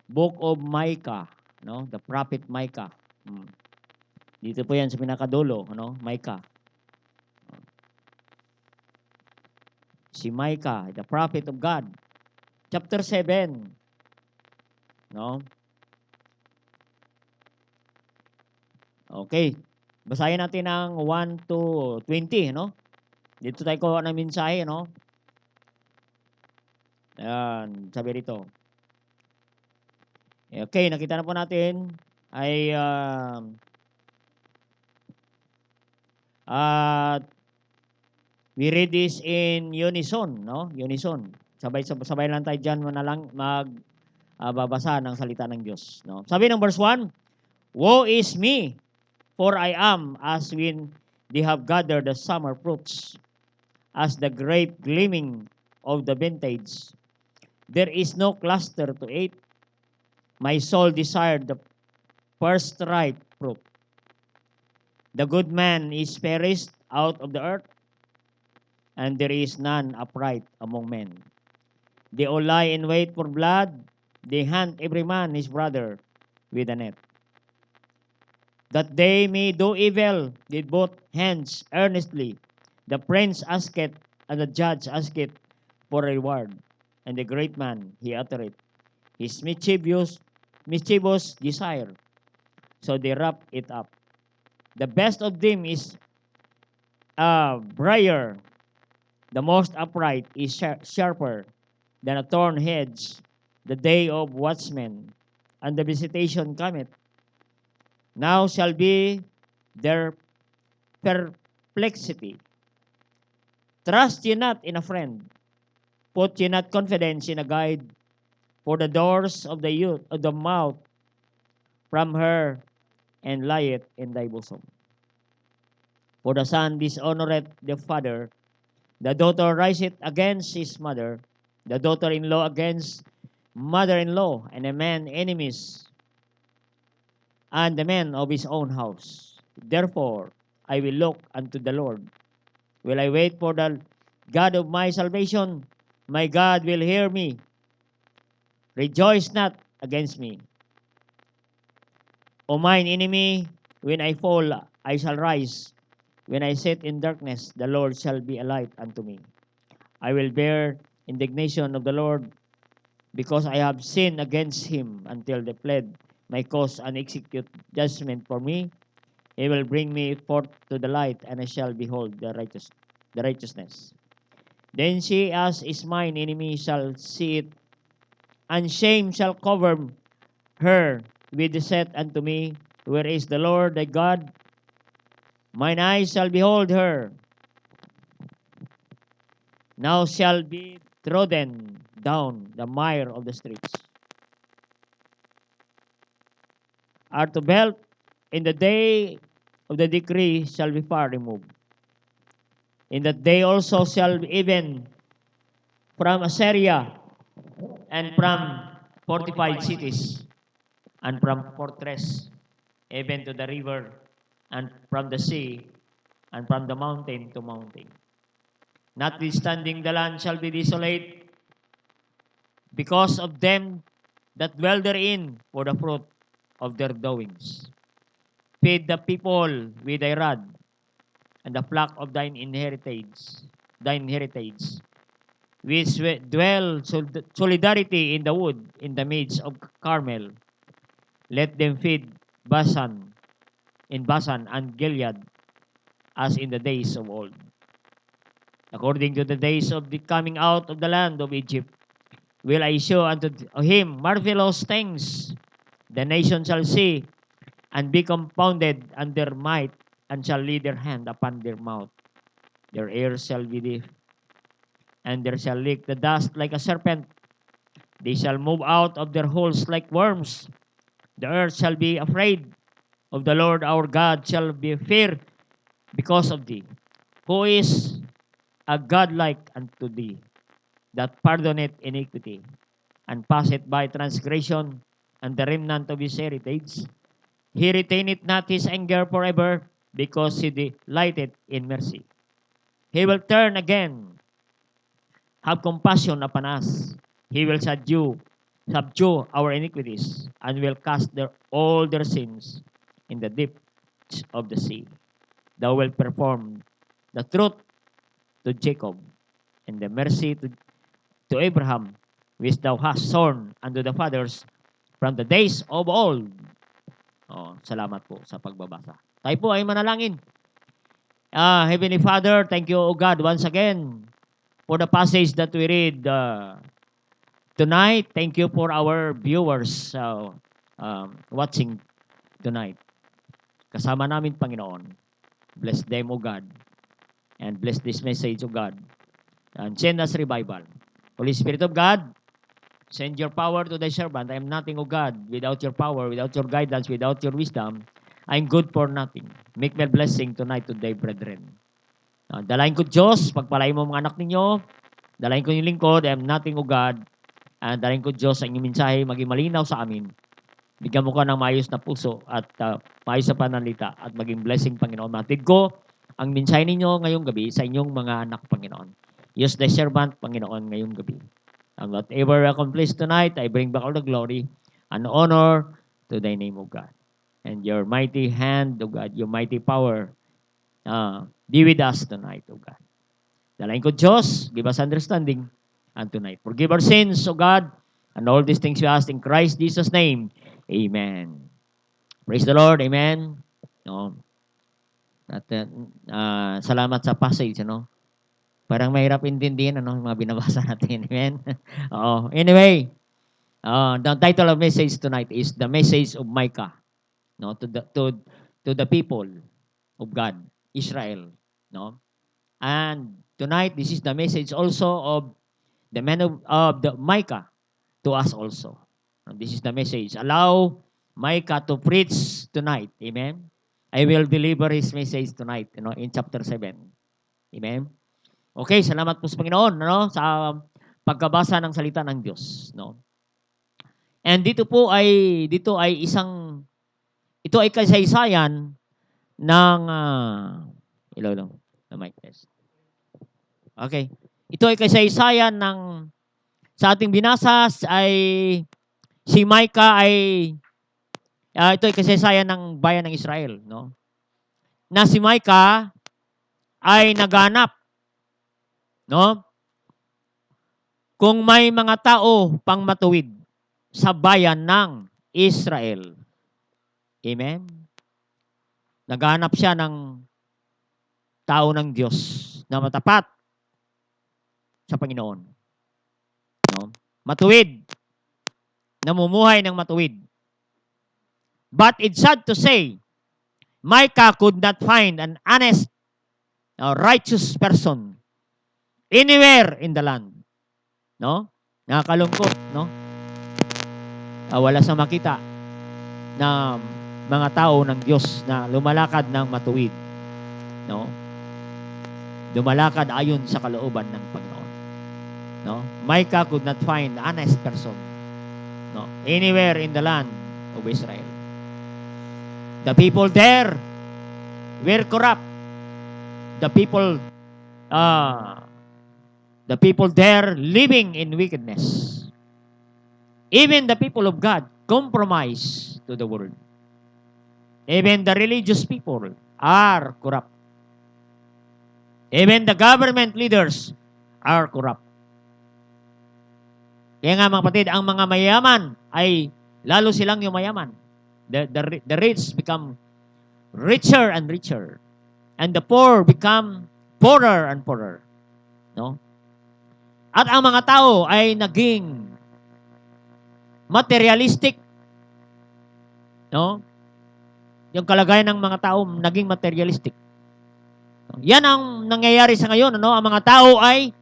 Book of Micah, no? The prophet Micah. Dito po 'yan sa pinakadulo, no? Micah. Si Micah, the prophet of God. Chapter 7, no? Okay. Basahin natin ang 1 to 20, no? Dito tayo kuha ng mensahe, no? Ayan, sabi rito. Okay, nakita na po natin ay we read this in unison, no? Unison. Sabay lang tayo diyan babasa ng salita ng Diyos, no? Sabi ng verse 1, "Woe is me, for I am as when they have gathered the summer fruits, as the grape gleaming of the vintage. There is no cluster to eat. My soul desired the first ripe fruit. The good man is perished out of the earth, and there is none upright among men. They all lie in wait for blood. They hunt every man his brother with a net, that they may do evil with both hands earnestly. The prince asketh, and the judge asketh for a reward, and the great man he uttereth his mischievous desire. So they wrap it up. The best of them is a briar. The most upright is sharper than a thorn hedge. The day of watchmen and the visitation cometh. Now shall be their perplexity. Trust ye not in a friend. Put ye not confidence in a guide. For the doors of the youth of the mouth from her, and lieth in thy bosom. For the son dishonoreth the father, the daughter riseth against his mother, the daughter-in-law against mother-in-law, and a man enemies, and the man of his own house. Therefore I will look unto the Lord. Will I wait for the God of my salvation? My God will hear me. Rejoice not against me. O mine enemy, when I fall, I shall rise. When I sit in darkness, the Lord shall be a light unto me. I will bear indignation of the Lord, because I have sinned against him, until they fled my cause and execute judgment for me. He will bring me forth to the light, and I shall behold the righteousness. Then she as is mine enemy shall see it, and shame shall cover her with deceit unto me. Where is the Lord thy God? Mine eyes shall behold her. Now shall be trodden down the mire of the streets. Are to belt in the day of the decree shall be far removed. In that day also shall even from Assyria, and from fortified cities, and from fortress, even to the river, and from the sea, and from the mountain to mountain. Notwithstanding the land shall be desolate because of them that dwell therein, for the fruit of their doings. Feed the people with thy rod, and the flock of thine heritage, which dwell solidarity in the wood, in the midst of Carmel. Let them feed in Basan and Gilead, as in the days of old. According to the days of the coming out of the land of Egypt, will I show unto him marvelous things. The nation shall see, and be confounded under might, and shall lay their hand upon their mouth. Their ears shall be deaf, and there shall lick the dust like a serpent. They shall move out of their holes like worms. The earth shall be afraid of the Lord our God, shall be feared because of thee. Who is a God like unto thee, that pardoneth iniquity, and passeth by transgression, and the remnant of his heritage? He retaineth not his anger forever, because he delighteth in mercy. He will turn again, have compassion upon us. He will subdue subdue our iniquities, and will cast all their sins in the depths of the sea. Thou wilt perform the truth to Jacob, and the mercy to Abraham, which thou hast sworn unto the fathers from the days of old. Oh, salamat po sa pagbabasa. Tayo po ay manalangin. Heavenly Father, thank you, O God, once again for the passage that we read tonight. Thank you for our viewers watching tonight. Kasama namin, Panginoon. Bless them, O God. And bless this message, O God. And send us revival. Holy Spirit of God, send your power to thy servant. I am nothing, O God, without your power, without your guidance, without your wisdom. I am good for nothing. Make me a blessing tonight to thy brethren. Dalain ko Diyos, pagpalain mo mga anak ninyo. Dalain ko yung lingkod, I am nothing, O God. Dalain ko Diyos, ang inyong mensahe maging malinaw sa amin. Bigyan mo ka ng maayos na puso at maayos na panalita at maging blessing, Panginoon. Matid ko ang mensahe ninyo ngayong gabi sa inyong mga anak, Panginoon. Use thy servant, Panginoon, ngayong gabi. And whatever accomplished tonight, I bring back all the glory and honor to thy name, O God. And your mighty hand, O God, your mighty power, be with us tonight, O God. Dalain ko Diyos, give us understanding and tonight. Forgive our sins, O God, and all these things we ask in Christ Jesus' name. Amen. Praise the Lord. Amen. No. At salamat sa passage, ano? Parang mahirap intindihin, ano, yung mga binabasa natin. Amen. Oo. Anyway, the title of message tonight is the message of Micah, no, to the people of God, Israel, no. And tonight, this is the message also of the man of the Micah to us also. And this is the message. Allow Micah to preach tonight. Amen. I will deliver his message tonight, in chapter 7. Amen. Okay, salamat po sa Panginoon, sa pagkabasa ng salita ng Diyos, no. And ito ay ito ay kasaysayan ng ilaw lang, mic test. Okay. Ito ay kasaysayan ng sa ating binasa ay si Micah ay ito ay kasaysayan ng bayan ng Israel, no. Na si Micah ay naganap, no, kung may mga tao pang matuwid sa bayan ng Israel. Amen? Naghanap siya ng tao ng Diyos na matapat sa Panginoon. No? Matuwid. Namumuhay ng matuwid. But it's sad to say, Micah could not find an honest, righteous person anywhere in the land. No? Nakakalungkot, no? Wala sa makita na mga tao ng Diyos na lumalakad ng matuwid, no? Lumalakad ayon sa kalooban ng Panginoon, no? Micah could not find an honest person, no, anywhere in the land of Israel. The people there were corrupt. The people there living in wickedness. Even the people of God compromise to the world. Even the religious people are corrupt. Even the government leaders are corrupt. Kaya nga mga kapatid, ang mga mayaman ay lalo silang yumayaman. The rich become richer and richer. And the poor become poorer and poorer. No? At ang mga tao ay naging materialistic. No? Yung kalagayan ng mga tao naging materialistic. Yan ang nangyayari sa ngayon, ano? Ang mga tao ay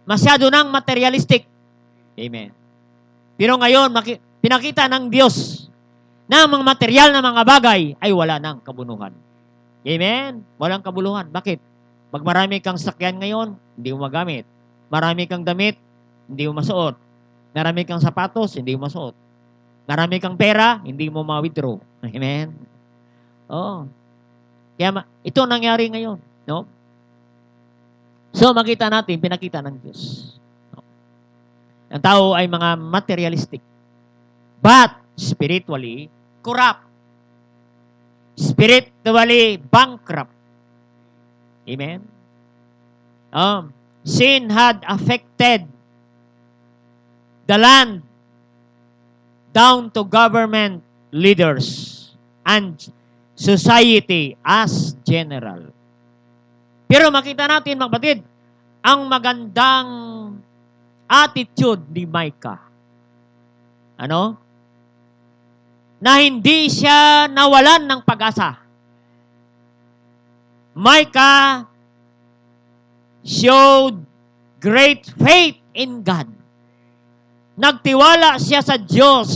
masyado nang materialistic. Amen. Pero ngayon, pinakita ng Diyos na ang mga material na mga bagay ay wala nang kabunuhan. Amen? Walang kabuluhan. Bakit? Pag marami kang sakyan ngayon, hindi mo magamit. Marami kang damit, hindi mo masuot. Marami kang sapatos, hindi mo masuot. Marami kang pera, hindi mo ma-withdraw. Amen? Oo. Kaya ito nangyari ngayon, no? So makita natin, pinakita ng Diyos. No? Ang tao ay mga materialistic. But, spiritually, corrupt. Spiritually, bankrupt. Amen? Sin had affected the land down to government leaders and society as general. Pero makita natin, mga kapatid, ang magandang attitude ni Micah. Ano? Na hindi siya nawalan ng pag-asa. Micah showed great faith in God. Nagtiwala siya sa Diyos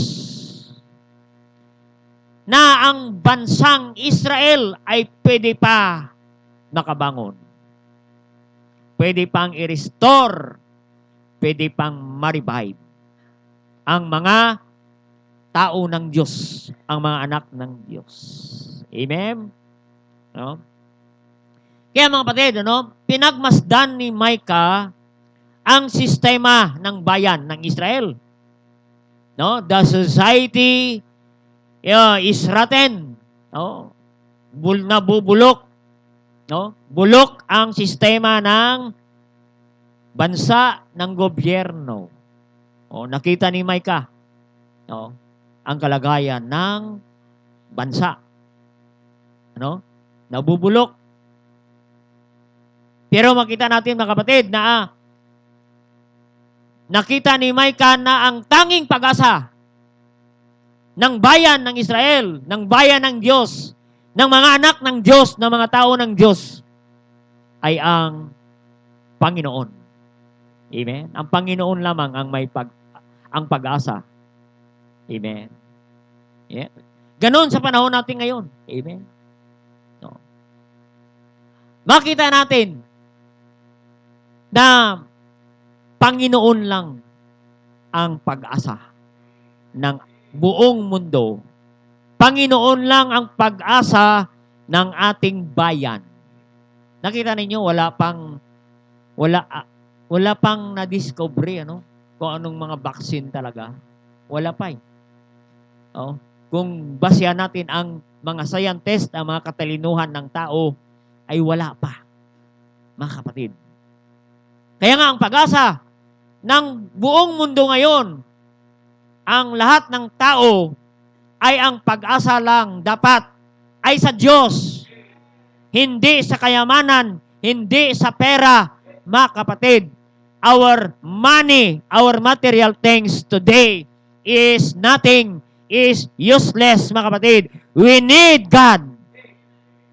na ang bansang Israel ay pwede pa makabangon. Pwede pang i-restore. Pwede pang ma-revive. Ang mga tao ng Diyos, ang mga anak ng Diyos. Amen? No? Kaya mga kapatid, pinagmasdan ni Micah ang sistema ng bayan ng Israel. No? The society is rotten. No? Nabubulok. No? Bulok ang sistema ng bansa ng gobyerno. Nakita ni Micah ang kalagayan ng bansa. Nabubulok. Pero makita natin, mga kapatid, na nakita ni Micah na ang tanging pag-asa ng bayan ng Israel, ng bayan ng Diyos, ng mga anak ng Diyos, ng mga tao ng Diyos, ay ang Panginoon. Amen? Ang Panginoon lamang ang may ang pag-asa. Amen? Yeah. Ganon sa panahon natin ngayon. Amen? No. Makita natin na Panginoon lang ang pag-asa ng buong mundo. Panginoon lang ang pag-asa ng ating bayan. Nakita ninyo, wala pang na-discovery, kung anong mga vaccine talaga. Wala pa. Kung basehan natin ang mga scientist, ang mga katalinuhan ng tao, ay wala pa, mga kapatid. Kaya nga ang pag-asa ng buong mundo ngayon, ang lahat ng tao ay ang pag-asa lang dapat ay sa Diyos. Hindi sa kayamanan, hindi sa pera, mga kapatid. Our money, our material things today is nothing, is useless, mga kapatid. We need God.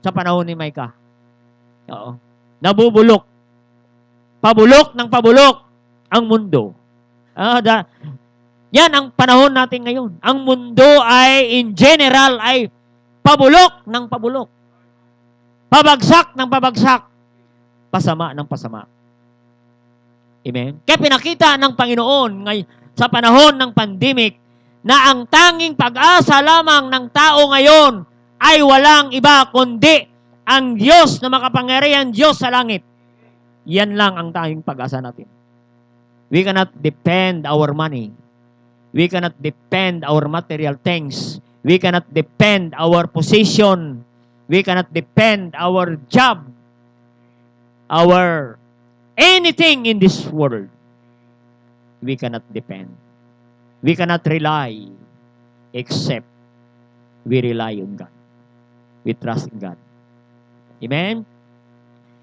Sa panahon ni Micah. Nabubulok. Pabulok ng pabulok ang mundo. Yan ang panahon natin ngayon. Ang mundo ay, in general, ay pabulok ng pabulok. Pabagsak ng pabagsak. Pasama ng pasama. Amen? Kaya pinakita ng Panginoon sa panahon ng pandemic na ang tanging pag-asa lamang ng tao ngayon ay walang iba kundi ang Diyos na makapangyarihan Diyos sa langit. Yan lang ang tanging pag-asa natin. We cannot depend our money. We cannot depend our material things. We cannot depend our position. We cannot depend our job. Our anything in this world. We cannot depend. We cannot rely except we rely on God. We trust in God. Amen?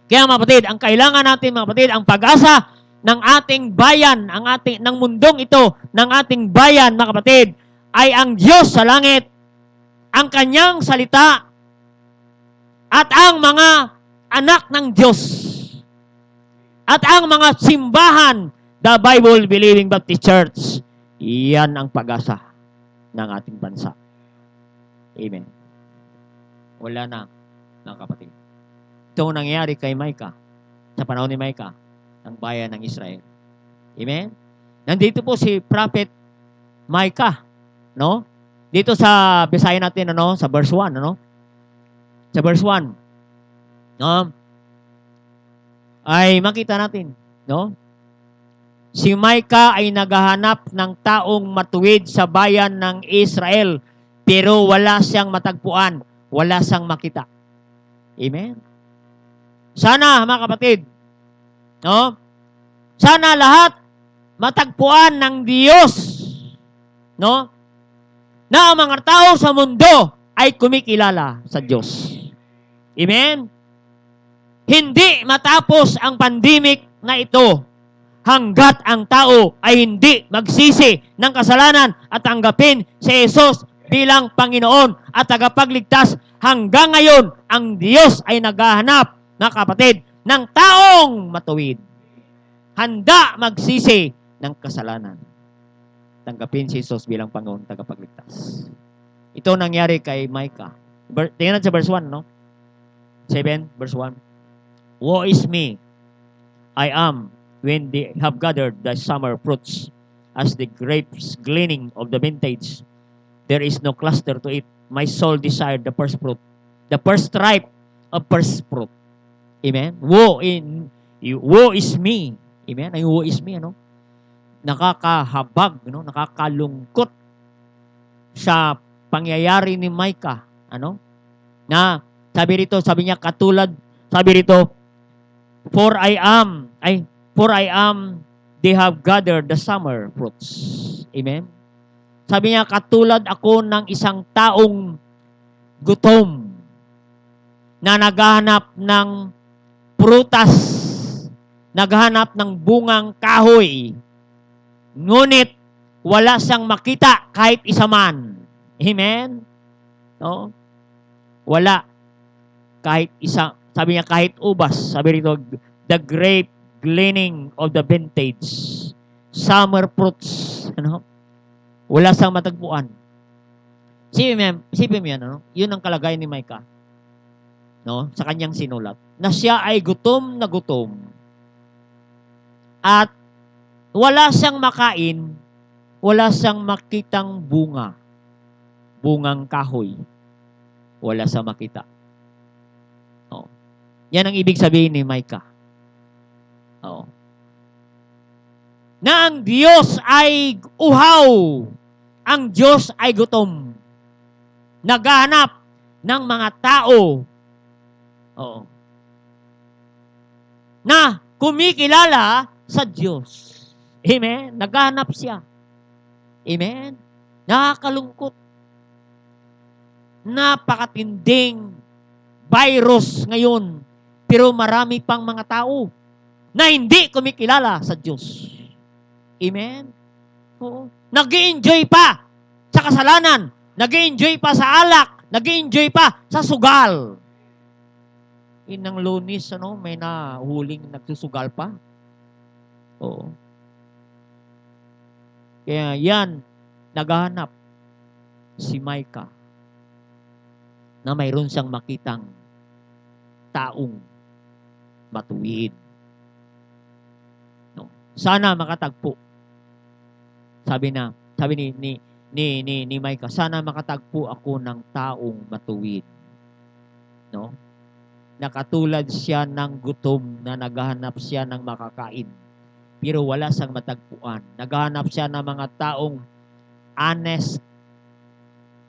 Kaya mga kapatid, ang kailangan natin mga kapatid, ang pag-asa ng ating bayan, ng mundong ito, ng ating bayan mga kapatid, ay ang Diyos sa langit, ang kanyang salita, at ang mga anak ng Diyos, at ang mga simbahan, the Bible-believing Baptist Church. Yan ang pag-asa ng ating bansa. Amen. Wala na, mga kapatid. Ito ang nangyari kay Micah, sa panahon ni Micah, ng bayan ng Israel. Amen? Nandito po si Prophet Micah, Dito sa Bisaya natin, sa verse 1, Sa verse 1, ay makita natin, Si Micah ay naghahanap ng taong matuwid sa bayan ng Israel, pero wala siyang matagpuan, wala siyang makita. Amen? Sana, mga kapatid, no? Sana lahat matagpuan ng Diyos, no? Na ang mga tao sa mundo ay kumikilala sa Diyos. Amen? Hindi matapos ang pandemic na ito hanggat ang tao ay hindi magsisi ng kasalanan at tanggapin si Jesus bilang Panginoon at tagapagligtas. Hanggang ngayon, ang Diyos ay naghahanap, na kapatid, ng taong matuwid. Handa magsisi ng kasalanan. Tanggapin si Jesus bilang Panginoon tagapagligtas. Ito nangyari kay Micah. Tingnan sa verse 1, no? 7, verse 1. Woe is me, I am, when they have gathered the summer fruits, as the grapes gleaning of the vintage. There is no cluster to it. My soul desired the first fruit, the first stripe of first fruit. Amen? Woe is me. Amen? Ay, woe is me, ano? Nakakahabag, no? Nakakalungkot sa pangyayari ni Micah, ano? Na, sabi niya, katulad, sabi rito, For I am, they have gathered the summer fruits. Amen? Sabi niya, katulad ako ng isang taong gutom na naghahanap ng prutas, naghahanap ng bungang kahoy, ngunit wala siyang makita kahit isa man. Amen? No? Wala. Kahit isa. Sabi niya, kahit ubas. Sabi rito, the grape gleaning of the vintage. Summer fruits. Ano? Wala siyang matagpuan. Isipin mo yan, ano? Yun ang kalagayan ni Micah. No? Sa kanyang sinulat. Na siya ay gutom na gutom. At wala siyang makain, wala siyang makitang bunga. Bungang kahoy. Wala siyang makita. Oh. Yan ang ibig sabihin ni Micah. Oh. Na ang Diyos ay uhaw. Ang Diyos ay gutom. Naghahanap ng mga tao. Oh. Na kumikilala sa Diyos. Amen? Naghahanap siya. Amen? Nakakalungkot. Napakatinding virus ngayon. Pero marami pang mga tao na hindi kumikilala sa Diyos. Amen? Oo. Nag-i-enjoy pa sa kasalanan. Nag-i-enjoy pa sa alak. Nag-i-enjoy pa sa sugal. Inang Lunis, ano, may nahuling nagsusugal pa. Oo. Kaya yan, naghahanap si Micah na mayroon siyang makitang taong matuwid. No. Sana makatagpo. Sabi ni Micah, sana makatagpo ako ng taong matuwid. No? Nakatulad siya ng gutom na naghahanap siya ng makakain. Pero wala siyang matagpuan. Naghahanap siya ng mga taong honest,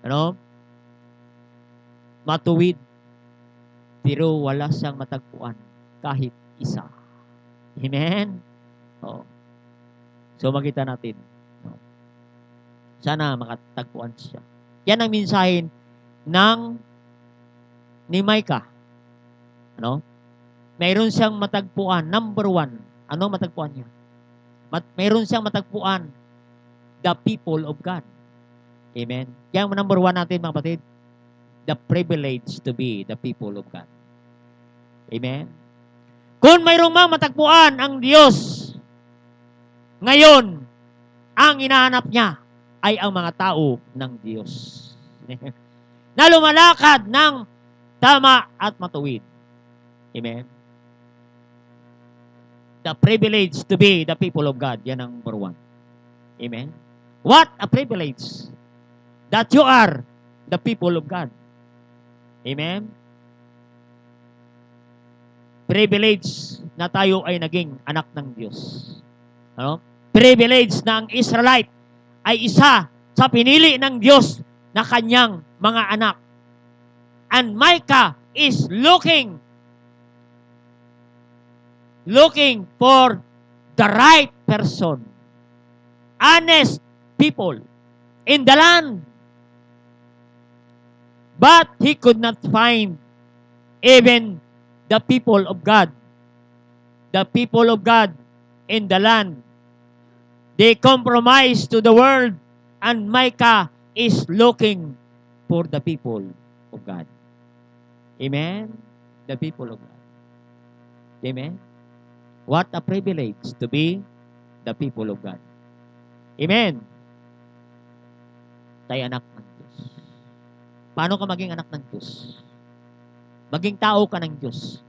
ano? Matuwid. Pero wala siyang matagpuan kahit isa. Amen? Oh. So makita natin. No? Sana makatagpuan siya. Yan ang mensahe ni Micah. Ano? Mayroon siyang matagpuan. Number 1. Ano matagpuan niya? Mayroon siyang matagpuan. The people of God. Amen? Yan ang number 1 natin, mga kapatid. The privilege to be the people of God. Amen? Kung mayroong matagpuan ang Diyos, ngayon, ang hinahanap niya ay ang mga tao ng Diyos. Na lumalakad ng tama at matuwid. Amen? The privilege to be the people of God. Yan ang number 1. Amen? What a privilege that you are the people of God. Amen? Privilege na tayo ay naging anak ng Diyos. Ano? privilege na ang Israelite ay isa sa pinili ng Diyos na kanyang mga anak. And Micah is looking for the right person. Honest people in the land. But he could not find even the people of God. The people of God in the land. They compromised to the world, and Micah is looking for the people of God. Amen? The people of God. Amen? What a privilege to be the people of God. Amen? Tayo anak ng Diyos. Paano ka maging anak ng Diyos? Maging tao ka ng Diyos.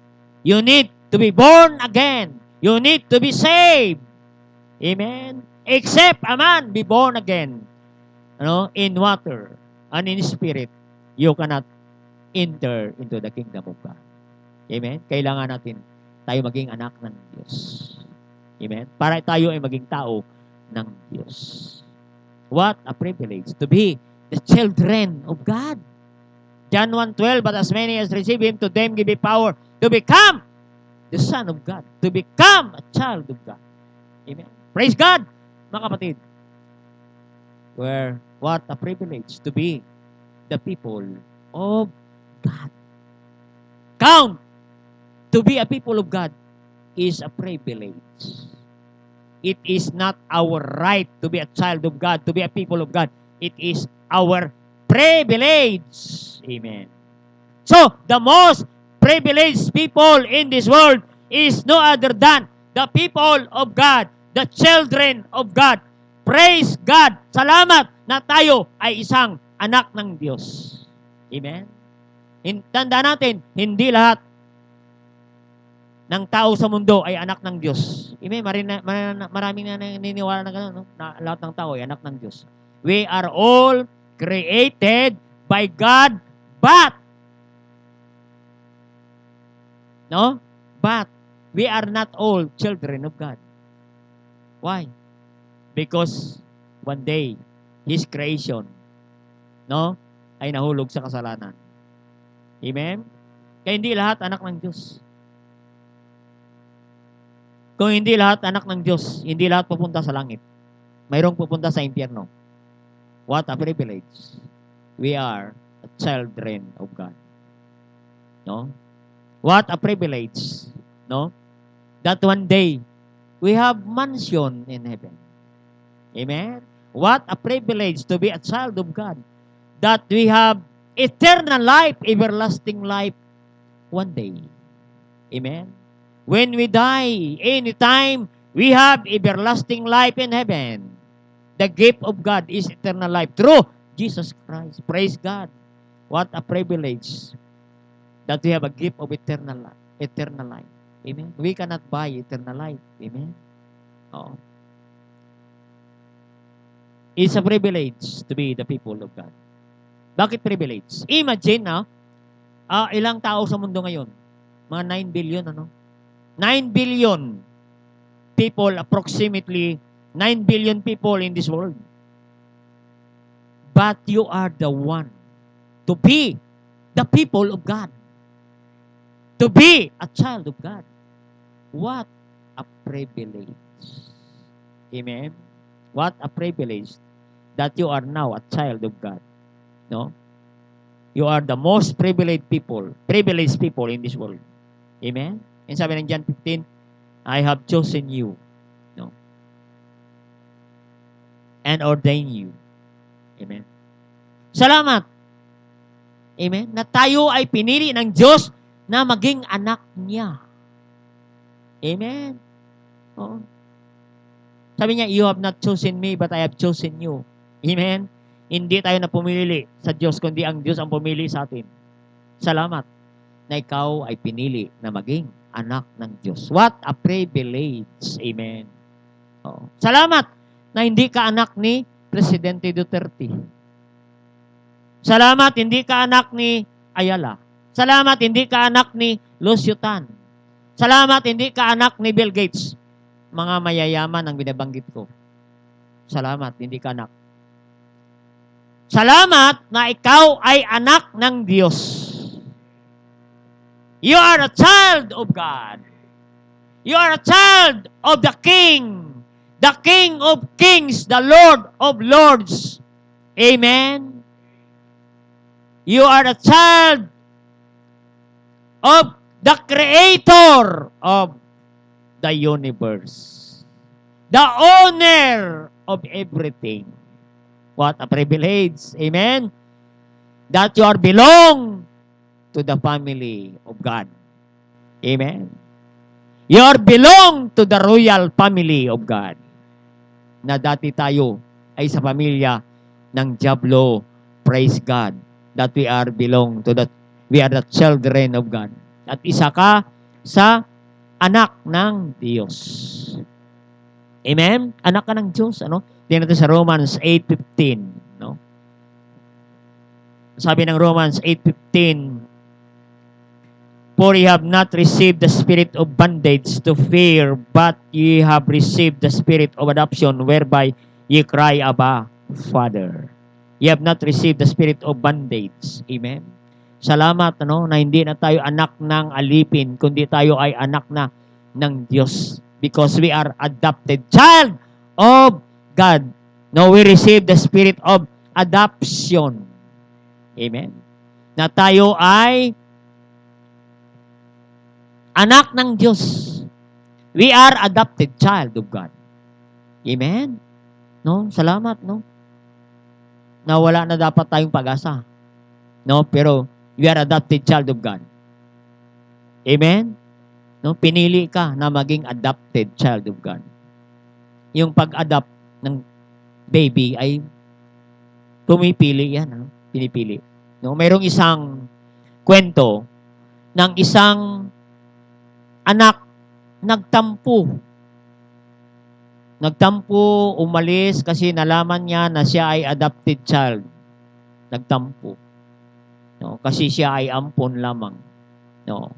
You need to be born again. You need to be saved. Amen? Except a man be born again, in water and in spirit, you cannot enter into the kingdom of God. Amen? Kailangan natin tayo maging anak ng Diyos. Amen? Para tayo ay maging tao ng Diyos. What a privilege to be the children of God. John 1:12, but as many as receive Him, to them give He power to become the Son of God, to become a child of God. Amen? Praise God, mga kapatid. What a privilege to be the people of God. Count to be a people of God is a privilege. It is not our right to be a child of God, to be a people of God. It is our privilege. Amen. So, the most privileged people in this world is no other than the people of God, the children of God. Praise God. Salamat na tayo ay isang anak ng Diyos. Amen. Tandaan natin, hindi lahat ng tao sa mundo ay anak ng Diyos. Amen. Maraming na naniniwala na gano'n, na lahat ng tao ay anak ng Diyos. We are all created by God, but we are not all children of God. Why? Because one day, His creation, ay nahulog sa kasalanan. Amen? Kaya hindi lahat anak ng Diyos. Kung hindi lahat anak ng Diyos, hindi lahat pupunta sa langit. Mayroong pupunta sa impyerno. What a privilege. We are children of God. What a privilege. That one day, we have mansion in heaven. Amen? What a privilege to be a child of God. That we have eternal life, everlasting life, one day. Amen? When we die, anytime, we have everlasting life in heaven. The gift of God is eternal life through Jesus Christ. Praise God. What a privilege that we have a gift of eternal life. Eternal life. Amen? We cannot buy eternal life. Amen? It's a privilege to be the people of God. Bakit privilege? Imagine, ilang tao sa mundo ngayon? Mga 9 billion, 9 billion people, approximately 9 billion people in this world. But you are the one to be the people of God. To be a child of God. What a privilege. Amen? What a privilege that you are now a child of God. You are the most privileged people in this world. Amen? And sabi ng John 15, I have chosen you, and ordained you. Amen? Salamat. Amen? Na tayo ay pinili ng Diyos na maging anak niya. Amen? Oo. Sabi niya, you have not chosen me, but I have chosen you. Amen? Hindi tayo na pumili sa Diyos, kundi ang Diyos ang pumili sa atin. Salamat na ikaw ay pinili na maging anak ng Diyos. What a privilege. Amen. Salamat na hindi ka anak ni Presidente Duterte. Salamat hindi ka anak ni Ayala. Salamat hindi ka anak ni Lucio Tan. Salamat hindi ka anak ni Bill Gates. Mga mayayaman ang binabanggit ko. Salamat, hindi ka anak. Salamat na ikaw ay anak ng Diyos. You are a child of God. You are a child of the King of kings, the Lord of lords. Amen. You are a child of the Creator of the universe. The owner of everything. What a privilege. Amen. That you are belong to the family of God. Amen. You are belong to the royal family of God. Na dati tayo ay sa pamilya ng Diablo. Praise God. That we are we are the children of God. At isa ka sa anak ng Diyos. Amen? Anak ka ng Diyos. Ano? Tingnan natin sa Romans 8:15. No? Sabi ng Romans 8:15, for ye have not received the spirit of bondage to fear, but ye have received the spirit of adoption, whereby ye cry, Abba, Father. Ye have not received the spirit of bondage. Amen? Salamat, na hindi na tayo anak ng alipin, kundi tayo ay anak na ng Diyos. Because we are adopted child of God. No, we receive the spirit of adoption. Amen? Na tayo ay anak ng Diyos. We are adopted child of God. Amen? No? Salamat, no? Na wala na dapat tayong pag-asa. No? Pero we are adopted child of God. Amen? No? Pinili ka na maging adopted child of God. Yung pag-adopt ng baby ay pumipili yan. Ano? Pinipili. No? Mayroong isang kwento ng isang anak nagtampo. Nagtampo, umalis kasi nalaman niya na siya ay adopted child. Nagtampo. No, kasi siya ay ampon lamang. No.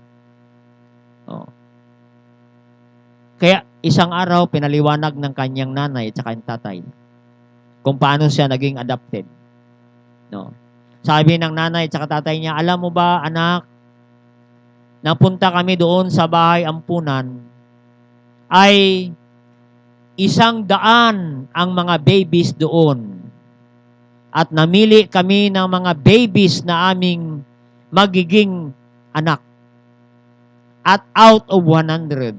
No. Kaya isang araw pinaliwanag ng kanyang nanay at saka yung tatay kung paano siya naging adopted. No. Sabi ng nanay at saka tatay niya, alam mo ba anak, napunta kami doon sa bahay ampunan, ay 100 ang mga babies doon. At namili kami ng mga babies na aming magiging anak. At out of 100,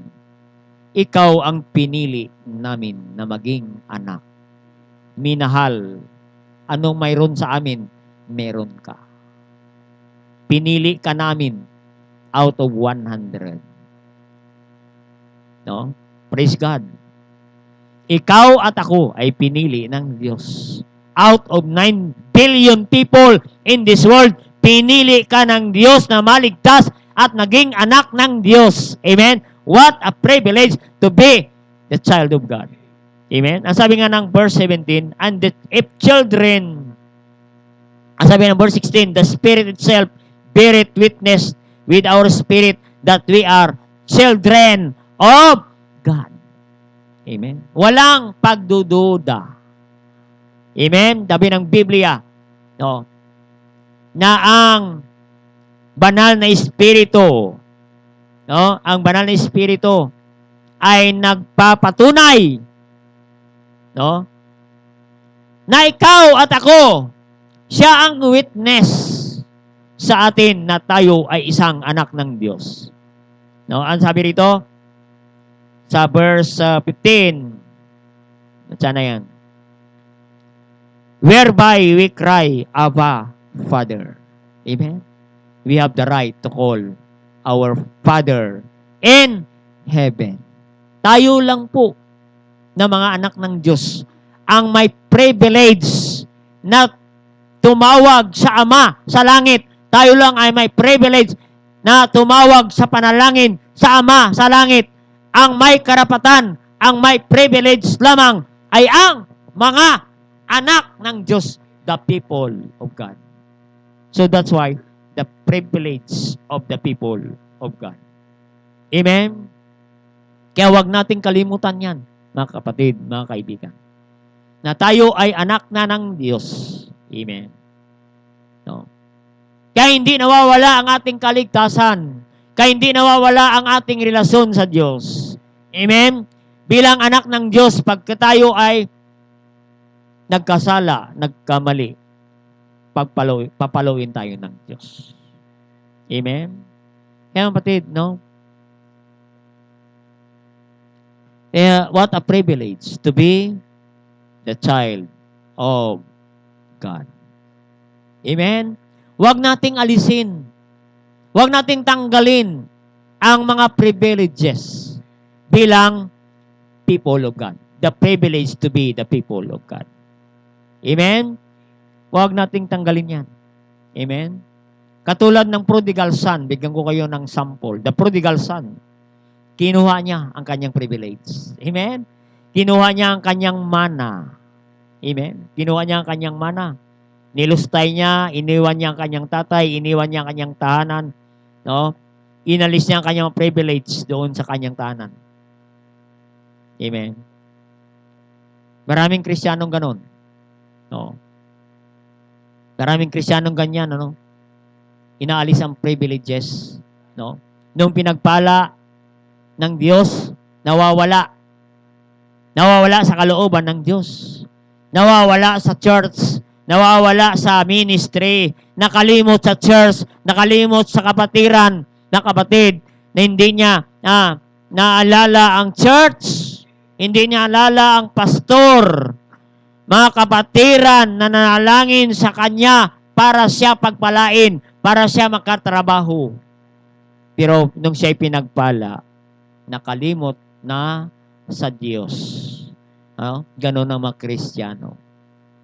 ikaw ang pinili namin na maging anak. Minahal, anong mayroon sa amin, meron ka. Pinili ka namin out of 100. No? Praise God. Ikaw at ako ay pinili ng Diyos. Out of 9 billion people in this world, pinili ka ng Diyos na maligtas at naging anak ng Diyos. Amen? What a privilege to be the child of God. Amen? Ang sabi nga ng verse 17, and that if children, ang sabi ng verse 16, the Spirit itself beareth witness with our spirit that we are children of God. Amen? Walang pagdududa. Amen? Sabi ng Biblia, no, na ang banal na Espiritu, no, ang banal na Espiritu ay nagpapatunay, no, na ikaw at ako, siya ang witness sa atin na tayo ay isang anak ng Diyos. No, ang sabi rito sa verse 15. Sana yan. Whereby we cry, Abba, Father. Amen? We have the right to call our Father in heaven. Tayo lang po na mga anak ng Diyos ang may privilege na tumawag sa Ama sa langit. Tayo lang ay may privilege na tumawag sa panalangin sa Ama sa langit. Ang may karapatan, ang may privilege lamang ay ang mga anak ng Diyos, the people of God. So that's why the privilege of the people of God. Amen? Kaya wag nating kalimutan yan, mga kapatid, mga kaibigan. na tayo ay anak na ng Diyos. Amen. No? Kaya hindi nawawala ang ating kaligtasan. Kaya hindi nawawala ang ating relasyon sa Diyos. Amen? Bilang anak ng Diyos, pagka tayo ay nagkasala, nagkamali, papaluin tayo ng Diyos. Amen? Kaya kapatid, no? What a privilege to be the child of God. Amen? Huwag nating alisin. Huwag nating tanggalin ang mga privileges bilang people of God. The privilege to be the people of God. Amen? Huwag nating tanggalin yan. Amen? Katulad ng prodigal son, bigyan ko kayo ng sample. The prodigal son, kinuha niya ang kanyang privilege. Amen? Kinuha niya ang kanyang mana. Amen? Kinuha niya ang kanyang mana. Nilustay niya, iniwan niya ang kanyang tatay, iniwan niya ang kanyang tahanan. No? Inalis niya ang kanyang privilege doon sa kanyang tahanan. Amen? Maraming Kristiyanong ganon. No? Maraming Kristiyanong ganyan, ano? Inaalis ang privileges, no? Nung pinagpala ng Diyos, nawawala. Nawawala sa kalooban ng Diyos. Nawawala sa church. Nawawala sa ministry. Nakalimot sa church. Nakalimot sa kapatiran na kapatid na hindi niya naalala ang church. Hindi niya alala ang pastor. Mga kapatiran na nanalangin sa kanya para siya pagpalain, para siya makatrabaho. Pero nung siya'y pinagpala, nakalimot na sa Diyos. Ganon ang mga Kristiyano.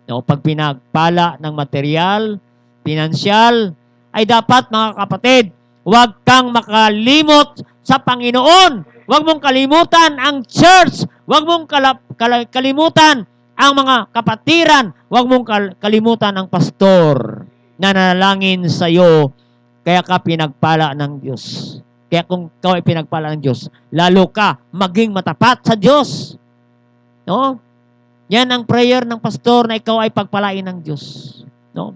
Pag pinagpala ng material, pinansyal, ay dapat mga kapatid, huwag kang makalimot sa Panginoon. Huwag mong kalimutan ang church. Huwag mong kalimutan ang mga kapatiran. Huwag mong kalimutan ang pastor na nanalangin sa iyo, kaya ka pinagpala ng Diyos. Kaya kung ikaw ay pinagpala ng Diyos, lalo ka maging matapat sa Diyos. No? Yan ang prayer ng pastor na ikaw ay pagpalain ng Diyos. No?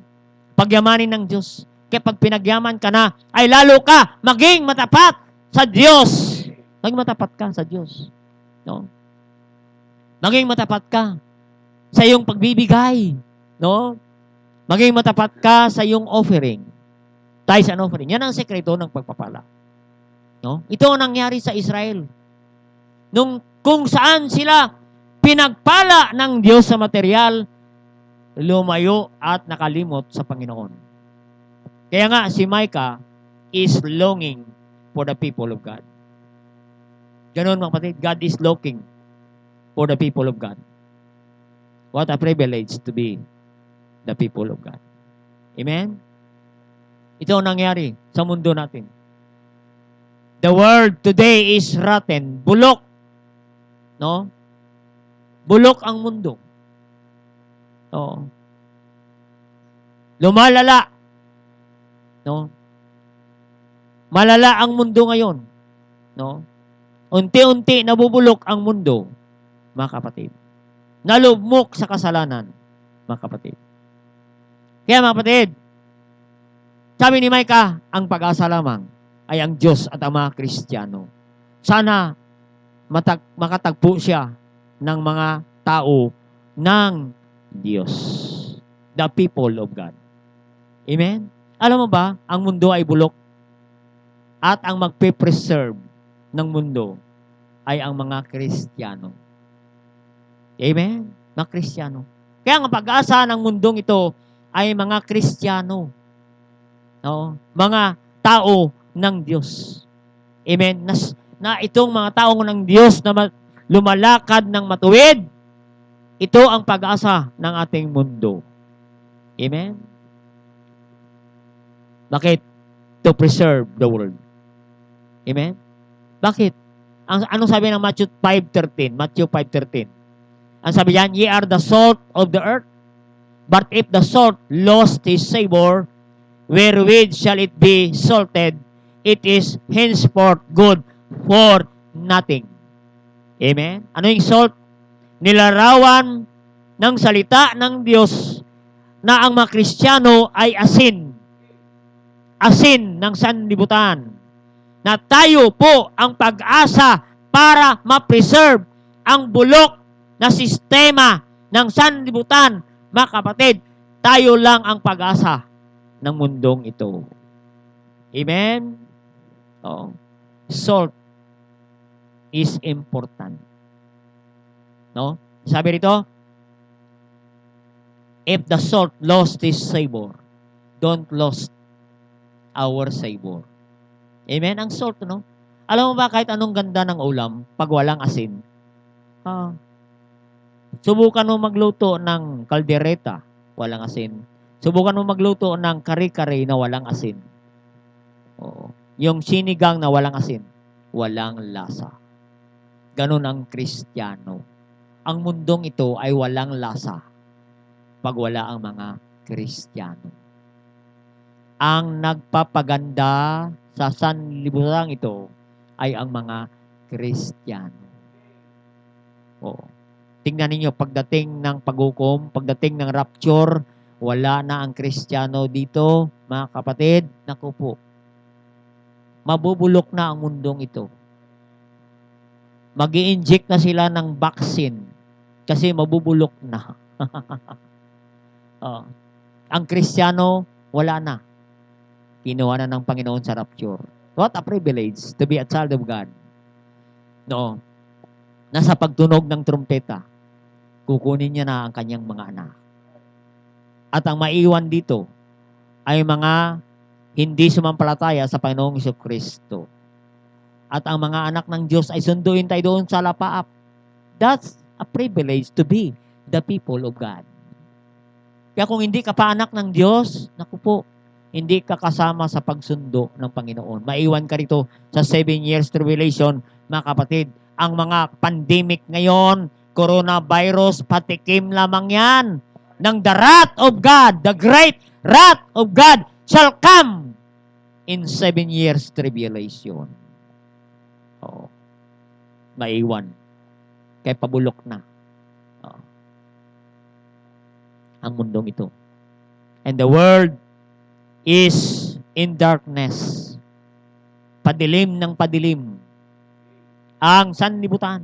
Pagyamanin ng Diyos. Kaya pag pinagyaman ka na, ay lalo ka maging matapat sa Diyos. Maging matapat ka sa Diyos. No? Maging matapat ka sa iyong pagbibigay. No? Maging matapat ka sa iyong offering. Tithes and offering. Yan ang sekreto ng pagpapala. No? Ito ang nangyari sa Israel. Kung saan sila pinagpala ng Diyos sa material, lumayo at nakalimot sa Panginoon. Kaya nga si Micah is longing for the people of God. Ganon mga kapatid, God is looking for the people of God. What a privilege to be the people of God. Amen? Ito ang nangyari sa mundo natin. The world today is rotten. Bulok. No? Bulok ang mundo. No? Lumalala. No? Malala ang mundo ngayon. No? Unti-unti nabubulok ang mundo, mga kapatid. Nalubmok sa kasalanan, mga kapatid. Kaya mga kapatid, sabi ni Micah, ang pag-asa lamang ay ang Diyos at ang mga Kristiyano. Sana makatagpo siya ng mga tao ng Diyos. The people of God. Amen? Alam mo ba, ang mundo ay bulok at ang magpe-preserve ng mundo ay ang mga Kristiyano. Amen? Mga Kristiyano. Kaya ang pag-asa ng mundong ito ay mga Kristiyano. No? Mga tao ng Diyos. Amen? Na itong mga tao ng Diyos na lumalakad ng matuwid, ito ang pag-asa ng ating mundo. Amen? Bakit? To preserve the world. Amen? Bakit? Anong sabi ng Matthew 5:13? Matthew 5:13. Ang sabi yan, ye are the salt of the earth, but if the salt lost his savor, wherewith shall it be salted? It is henceforth good for nothing. Amen? Ano yung salt? Nilarawan ng salita ng Diyos na ang mga Kristiyano ay asin. Asin ng sanlibutan. Na tayo po ang pag-asa para ma-preserve ang bulok na sistema ng sanlibutan. Mga kapatid, tayo lang ang pag-asa ng mundong ito. Amen? Oo. Salt is important. No? Sabi rito, if the salt lost its savor, don't lose our savor. Amen? Ang salt, no? Alam mo ba kahit anong ganda ng ulam, pag walang asin, subukan mo magluto ng kaldereta, walang asin. Subukan mo magluto ng kare-kare na walang asin. Oo. Yung sinigang na walang asin, walang lasa. Ganun ang Kristiyano. Ang mundong ito ay walang lasa pag wala ang mga Kristiyano. Ang nagpapaganda sa sanlibutan ito ay ang mga Kristiyano. Oo. Tingnan ninyo, pagdating ng paghukom, pagdating ng rapture, wala na ang Kristiyano dito, mga kapatid. Naku po, mabubulok na ang mundong ito. Mag-i-inject na sila ng vaccine kasi mabubulok na. Ang Kristiyano, wala na. Kinuha na ng Panginoon sa rapture. What a privilege to be a child of God. No. Nasa pagtunog ng trumpeta, kukunin niya na ang kanyang mga anak. At ang maiwan dito ay mga hindi sumampalataya sa Panginoong Jesucristo. At ang mga anak ng Diyos ay sunduin tayo doon sa lapaap. That's a privilege to be the people of God. Kaya kung hindi ka pa anak ng Diyos, naku po, hindi ka kasama sa pagsundo ng Panginoon. Maiwan ka rito sa 7 years tribulation, mga kapatid. Ang mga pandemic ngayon, coronavirus, patikim lamang yan ng the wrath of God, the great wrath of God shall come in 7 years tribulation. Oo. Maiwan. Kaya pabulok na. Oo. Ang mundong ito. And the world is in darkness. Padilim ng padilim. Ang sanlibutan.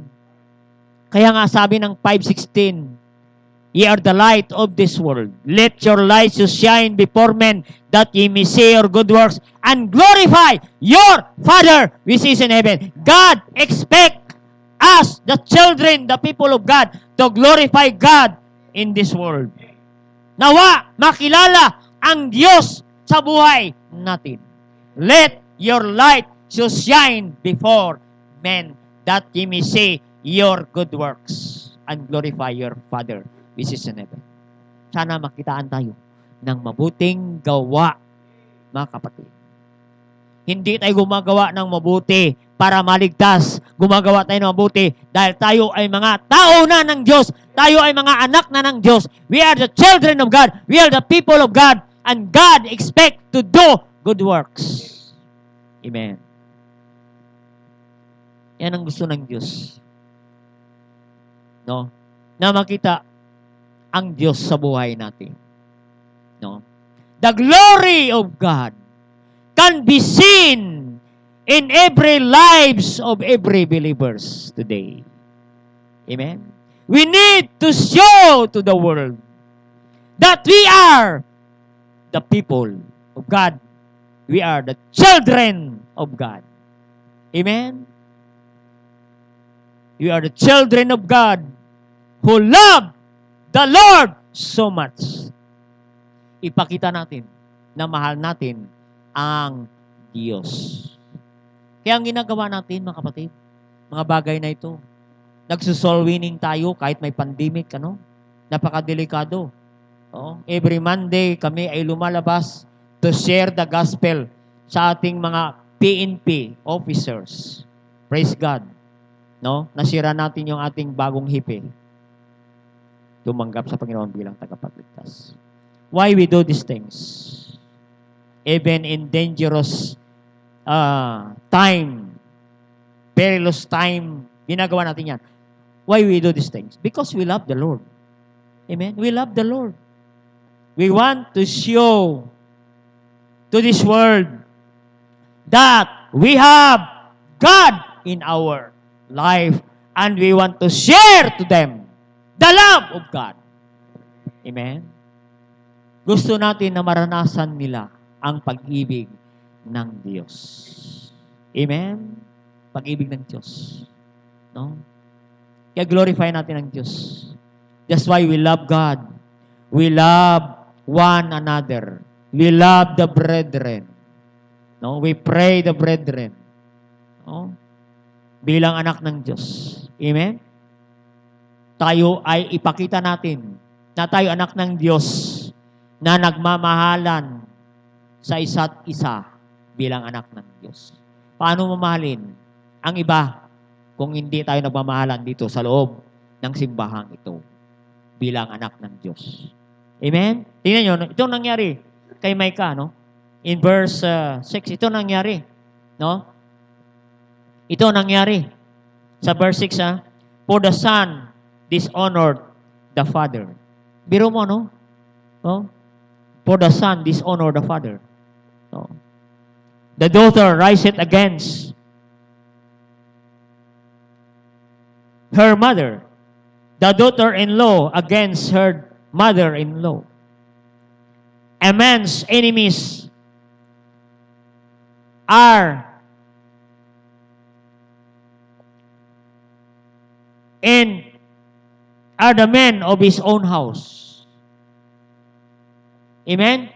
Kaya nga sabi ng 5:16, ye are the light of this world. Let your light so shine before men that ye may see your good works and glorify your Father which is in heaven. God expect us, the children, the people of God, to glorify God in this world. Nawa, makilala ang Diyos sa buhay natin. Let your light so shine before men that ye may see your good works and glorify your Father which is in heaven. Sana makitaan tayo ng mabuting gawa, mga kapatid. Hindi tayo gumagawa ng mabuti para maligtas. Gumagawa tayo ng mabuti dahil tayo ay mga tao na ng Diyos. Tayo ay mga anak na ng Diyos. We are the children of God. We are the people of God. And God expect to do good works. Amen. Yan ang gusto ng Diyos. No? Na makita ang Diyos sa buhay natin. No? The glory of God can be seen in every lives of every believers today. Amen? We need to show to the world that we are the people of God. We are the children of God. Amen? We are the children of God who love the Lord so much. Ipakita natin na mahal natin ang Diyos. Kaya ang ginagawa natin, mga kapatid, mga bagay na ito, nagsusoul winning tayo kahit may pandemic, napakadelikado. Every Monday, kami ay lumalabas to share the gospel sa ating mga PNP officers. Praise God. Nasira natin yung ating bagong hipe. Tumanggap sa Panginoon bilang tagapagligtas. Why we do these things? Even in dangerous time, perilous time, ginagawa natin yan. Why we do these things? Because we love the Lord. Amen? We love the Lord. We want to show to this world that we have God in our life and we want to share to them the love of God. Amen? Gusto natin na maranasan nila ang pag-ibig ng Diyos. Amen? Pag-ibig ng Diyos. No? Kaya glorify natin ang Diyos. That's why we love God. We love one another. We love the brethren. No? We pray the brethren. No? Bilang anak ng Diyos. Amen? Tayo ay ipakita natin na tayo anak ng Diyos na nagmamahalan sa isa't isa bilang anak ng Diyos. Paano mamahalin ang iba kung hindi tayo nagmamahalan dito sa loob ng simbahang ito bilang anak ng Diyos? Amen? Tingnan nyo, ito nangyari kay Micah, no? In verse 6, ito nangyari. No? Ito nangyari. Sa verse 6, for the son dishonored the father. Biro mo, no? No? For the son dishonored the father. No? The daughter riseth against her mother. The daughter-in-law against her mother-in-law. A man's enemies are the men of his own house. Amen?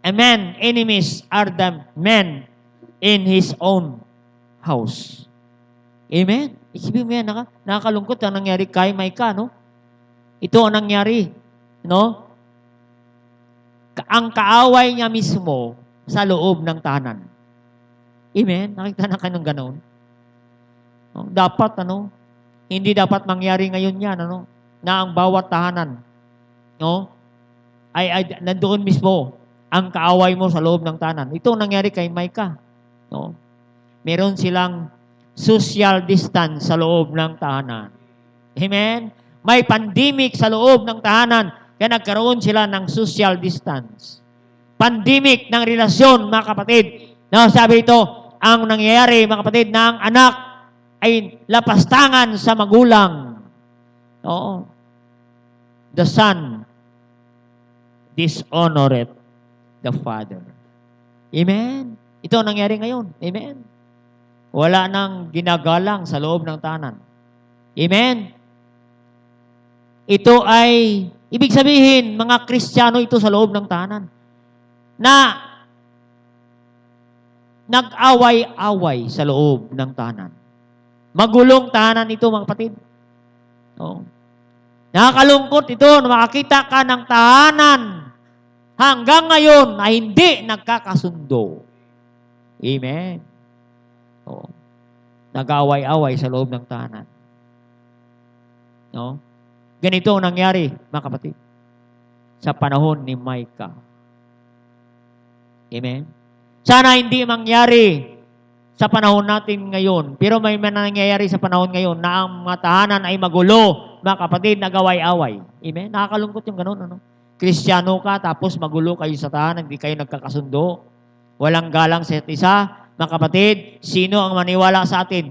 A man, enemies are the men in his own house. Amen? Isipin mo yan, nakakalungkot ang nangyari kay Micah, no? Ito ang nangyari, no? Ang kaaway niya mismo sa loob ng tahanan. Amen? Nakita na kayo ng ganon? No? Dapat, hindi dapat mangyari ngayon yan, na ang bawat tahanan, no? Ay nandoon mismo ang kaaway mo sa loob ng tahanan. Ito ang nangyari kay Micah, no? Meron silang social distance sa loob ng tahanan. Amen? May pandemic sa loob ng tahanan, kaya nagkaroon sila ng social distance. Pandemic ng relasyon, mga kapatid. No, sabi ito, ang nangyayari, mga kapatid, ng anak ay lapastangan sa magulang. Oo. The son dishonored the father. Amen? Ito ang nangyari ngayon. Amen? Wala nang ginagalang sa loob ng tahanan. Amen? Ito ay, ibig sabihin, mga Kristiyano ito sa loob ng tahanan na nag-away-away sa loob ng tahanan. Magulong tahanan ito, mga kapatid. No? Nakakalungkot ito na makakita ka ng tahanan hanggang ngayon na hindi nagkakasundo. Amen. No? Nag-away-away sa loob ng tahanan. No? Ganito ang nangyari, mga kapatid, sa panahon ni Micah. Amen? Sana hindi mangyari sa panahon natin ngayon, pero may nangyayari sa panahon ngayon na ang mga tahanan ay magulo, mga kapatid, nag-away-away. Amen? Nakakalungkot yung ganun, Kristiyano ka, tapos magulo kayo sa tahanan, hindi kayo nagkakasundo. Walang galang sa isa. Mga kapatid, sino ang maniwala sa atin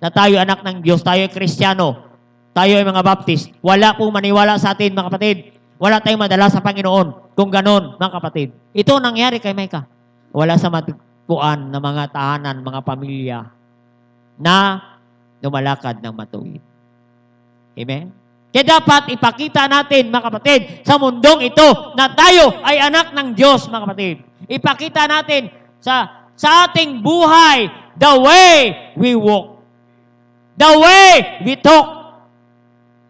na tayo anak ng Diyos, tayo ay Kristiyano, tayo ay mga Baptist? Wala pong maniwala sa atin, mga kapatid. Wala tayong madala sa Panginoon. Kung ganon, mga kapatid. Ito nangyari kay Micah. Wala sa matagpuan na mga tahanan, mga pamilya na lumalakad ng matuwid. Amen? Kaya dapat ipakita natin, mga kapatid, sa mundong ito na tayo ay anak ng Diyos, mga kapatid. Ipakita natin sa ating buhay the way we walk. The way we talk.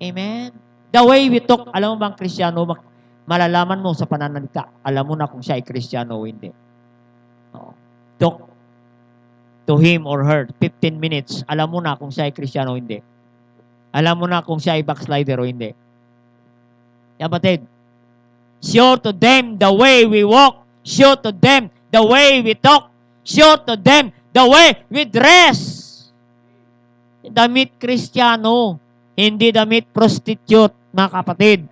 Amen? The way we talk. Alam mo bang Kristiyano, malalaman mo sa pananalita. Alam mo na kung siya ay Kristiyano o hindi. Talk to him or her 15 minutes. Alam mo na kung siya ay Kristiyano o hindi. Alam mo na kung siya ay backslider o hindi. Kapatid, show to them the way we walk. Show to them the way we talk. Show to them the way we dress. Damit Kristiyano. Hindi damit prostitute, mga kapatid.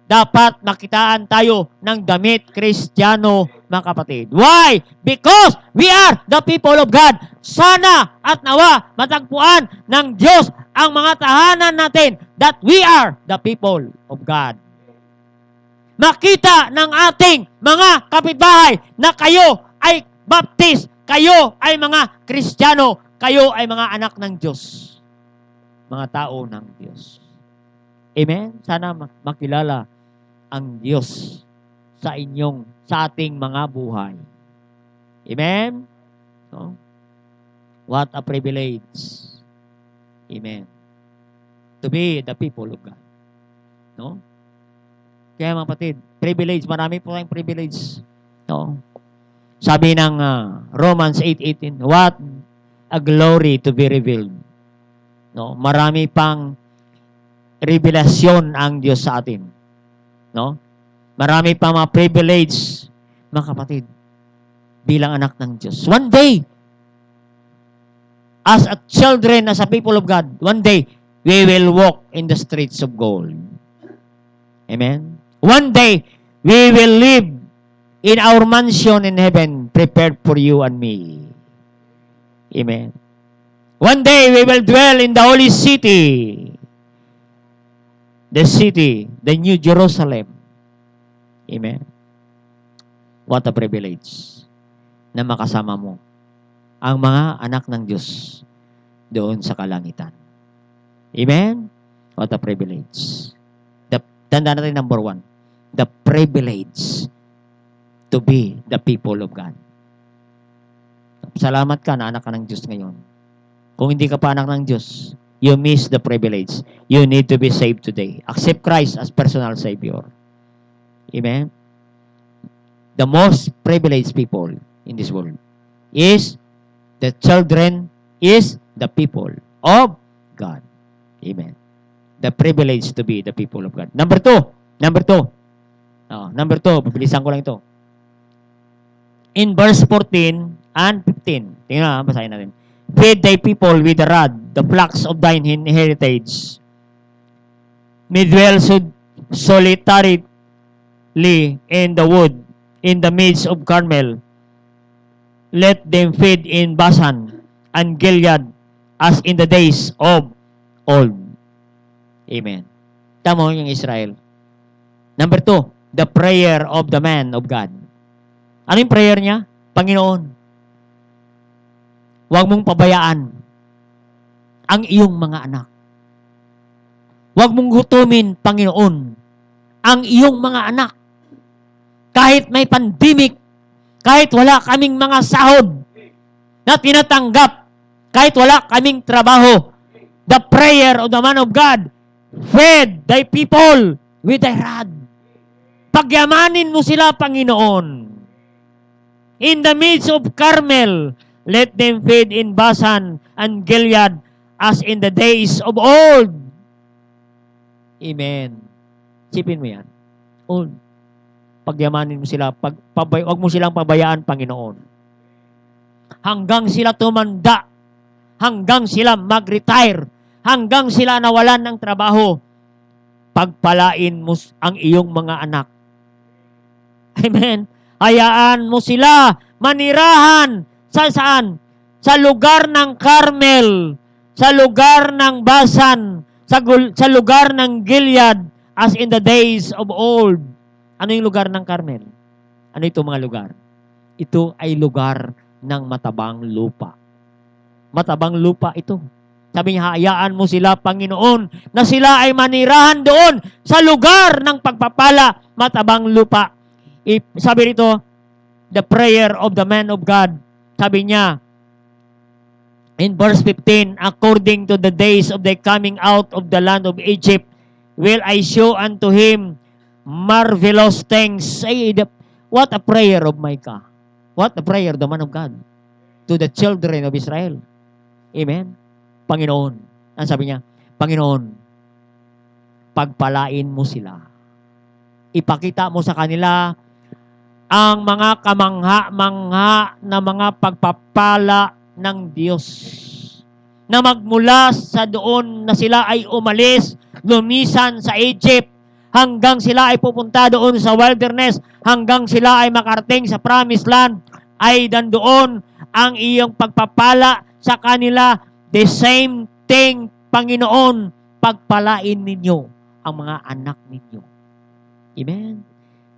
Dapat makitaan tayo ng damit Kristiyano, mga kapatid. Why? Because we are the people of God. Sana at nawa matagpuan ng Diyos ang mga tahanan natin that we are the people of God. Makita ng ating mga kapitbahay na kayo ay baptist, kayo ay mga Kristiyano, kayo ay mga anak ng Diyos. Mga tao ng Diyos. Amen? Sana makilala ang Diyos sa ating mga buhay. Amen? No? What a privilege. Amen. To be the people of God. No? Kaya mga kapatid, privilege, marami po tayong privilege. No? Sabi ng Romans 8:18, what a glory to be revealed. No? Marami pang revelasyon ang Diyos sa atin. No? Marami pang mga privilege, mga kapatid, bilang anak ng Diyos. One day, as a children, as a people of God, one day, we will walk in the streets of gold. Amen? One day, we will live in our mansion in heaven, prepared for you and me. Amen? One day, we will dwell in the holy city, the New Jerusalem. Amen? What a privilege na makasama mo ang mga anak ng Diyos doon sa kalangitan. Amen? What a privilege. Tandaan natin number 1, the privilege to be the people of God. Salamat ka na anak ka ng Diyos ngayon. Kung hindi ka pa anak ng Diyos, you miss the privilege. You need to be saved today. Accept Christ as personal Savior. Amen? The most privileged people in this world is the children, is the people of God. Amen. The privilege to be the people of God. Number 2. Pabilisan ko lang ito. In verse 14 and 15. Tingnan na, basahin natin. Feed thy people with the rod, the flocks of thine heritage. May dwell solitarily in the wood, in the midst of Carmel. Let them feed in Basan and Gilead as in the days of old. Amen. Tama yung Israel. Number 2, the prayer of the man of God. Ano yung prayer niya? Panginoon, huwag mong pabayaan ang iyong mga anak. Huwag mong gutumin, Panginoon, ang iyong mga anak. Kahit may pandemic, kahit wala kaming mga sahod na tinatanggap, kahit wala kaming trabaho, the prayer of the man of God, feed thy people with thy rod. Pagyamanin mo sila, Panginoon. In the midst of Carmel, let them feed in Basan and Gilead as in the days of old. Amen. Sipin mo yan. Old. Pagyamanin mo sila. Huwag mo silang pabayaan, Panginoon. Hanggang sila tumanda. Hanggang sila mag-retire. Hanggang sila nawalan ng trabaho. Pagpalain mo ang iyong mga anak. Amen. Hayaan mo sila manirahan sa saan? Sa lugar ng Carmel, sa lugar ng Basan, sa lugar ng Gilead, as in the days of old. Ano yung lugar ng Carmel? Ano ito mga lugar? Ito ay lugar ng matabang lupa. Matabang lupa ito. Sabi niya, hayaan mo sila, Panginoon, na sila ay manirahan doon sa lugar ng pagpapala, matabang lupa. Sabi rito, the prayer of the man of God. Sabi niya, in verse 15, according to the days of the coming out of the land of Egypt, will I show unto him marvelous things. What a prayer of Micah. What a prayer of the man of God to the children of Israel. Amen. Panginoon. Ang sabi niya, Panginoon, pagpalain mo sila. Ipakita mo sa kanila ang mga kamangha-mangha na mga pagpapala ng Diyos. na magmula sa doon na sila ay umalis, lumisan sa Egypt, hanggang sila ay pupunta doon sa wilderness, hanggang sila ay makarating sa promised land, ay nandoon ang iyong pagpapala sa kanila. The same thing, Panginoon, pagpalain ninyo ang mga anak ninyo. Amen?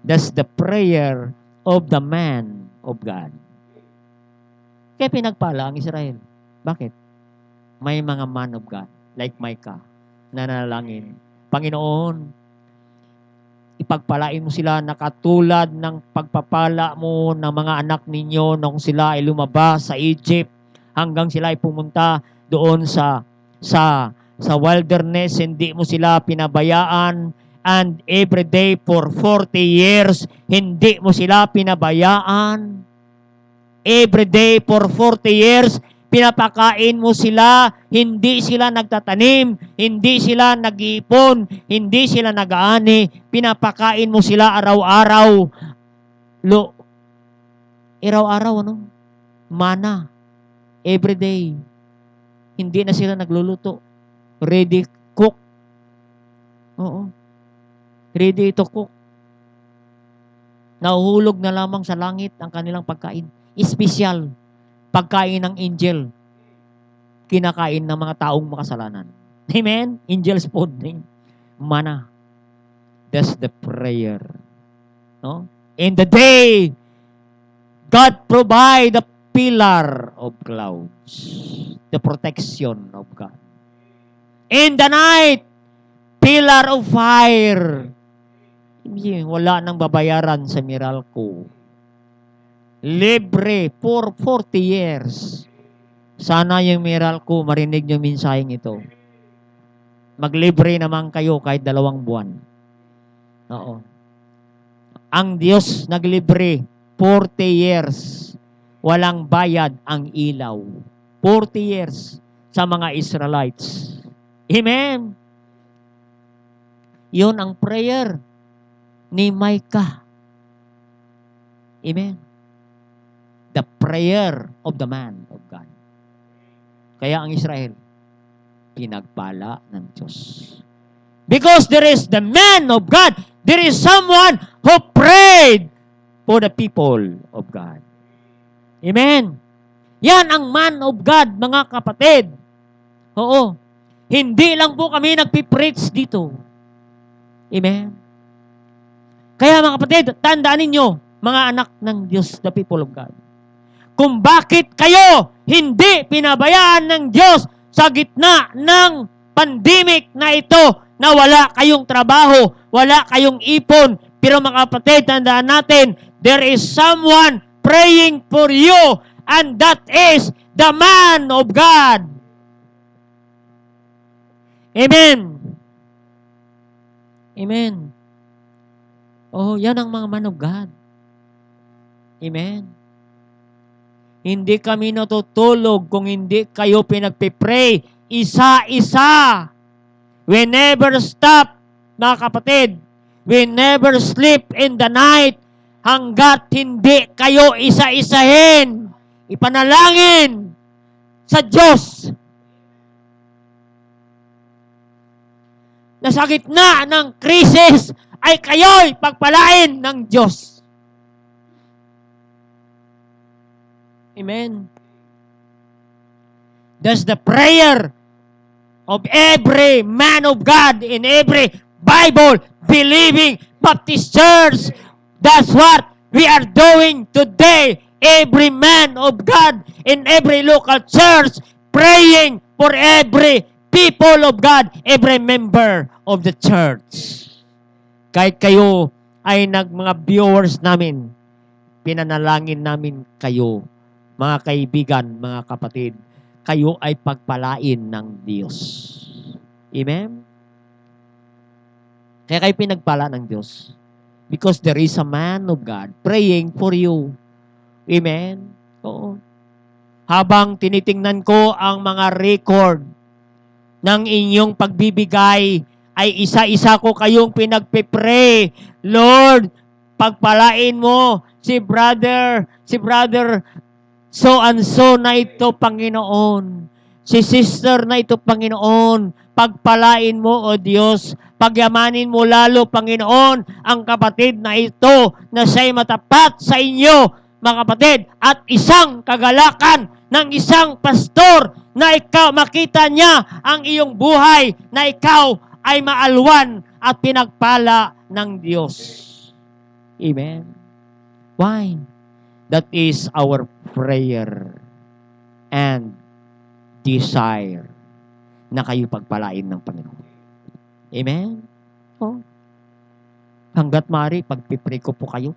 That's the prayer of the man of God. Kaya pinagpala ang Israel. Bakit? May mga man of God, like Micah, na nanalangin, Panginoon, ipagpalain mo sila na katulad ng pagpapala mo ng mga anak ninyo nung sila ay lumabas sa Egypt hanggang sila ay pumunta doon sa wilderness. Hindi mo sila pinabayaan, and every day for 40 years hindi mo sila pinabayaan. Every day for 40 years pinapakain mo sila, hindi sila nagtatanim, hindi sila nag-iipon, hindi sila nag-aani, pinapakain mo sila araw-araw. Araw-araw, mana. Every day. Hindi na sila nagluluto. Ready cook. Oo. Ready to cook. Nahuhulog na lamang sa langit ang kanilang pagkain. Espesyal. Pagkain ng angel, kinakain ng mga taong makasalanan. Amen? Angel's food. Mana. That's the prayer. No? In the day, God provide the pillar of clouds. The protection of God. In the night, pillar of fire. Wala nang babayaran sa Meralco. Libre for 40 years. Sana yung Meralco marinig nyo minsaheng ito. Maglibre naman kayo kahit 2 buwan. Oo. Ang Diyos naglibre 40 years. Walang bayad ang ilaw. 40 years sa mga Israelites. Amen. Yun ang prayer ni Micah. Amen. The prayer of the man of God. Kaya ang Israel, pinagpala ng Diyos. Because there is the man of God. There is someone who prayed for the people of God. Amen. Yan ang man of God, mga kapatid. Oo. Hindi lang po kami nagpipreach dito. Amen. Kaya mga kapatid, tandaan ninyo, mga anak ng Diyos, the people of God, kung bakit kayo hindi pinabayaan ng Diyos sa gitna ng pandemic na ito na wala kayong trabaho, wala kayong ipon. Pero mga kapatid, tandaan natin, there is someone praying for you, and that is the man of God. Amen. Amen. Oh, yan ang mga man of God. Amen. Hindi kami natutulog kung hindi kayo pinagpipray isa-isa. We never stop, mga kapatid. We never sleep in the night hanggat hindi kayo isa-isahin. Ipanalangin sa Diyos. Na sa gitna ng krisis ay kayo'y pagpalain ng Diyos. Amen. That's the prayer of every man of God in every Bible-believing Baptist church. That's what we are doing today. Every man of God in every local church praying for every people of God, every member of the church. Kahit kayo ay mga viewers namin, pinanalangin namin kayo. Mga kaibigan, mga kapatid, kayo ay pagpalain ng Diyos. Amen? Kaya kayo pinagpala ng Diyos. Because there is a man of God praying for you. Amen? Oo. Habang tinitingnan ko ang mga record ng inyong pagbibigay, ay isa-isa ko kayong pinagpipray. Lord, pagpalain mo si brother so and so na ito, Panginoon. Si sister na ito, Panginoon, pagpalain mo, O Diyos, pagyamanin mo lalo, Panginoon, ang kapatid na ito na siya'y matapat sa inyo, mga kapatid, at isang kagalakan ng isang pastor na ikaw, makita niya ang iyong buhay na ikaw ay maalwan at pinagpala ng Diyos. Amen. Why? That is our prayer and desire na kayo pagpalain ng Panginoon. Amen? Oh. Hanggat maaari, pagpipray ko po kayo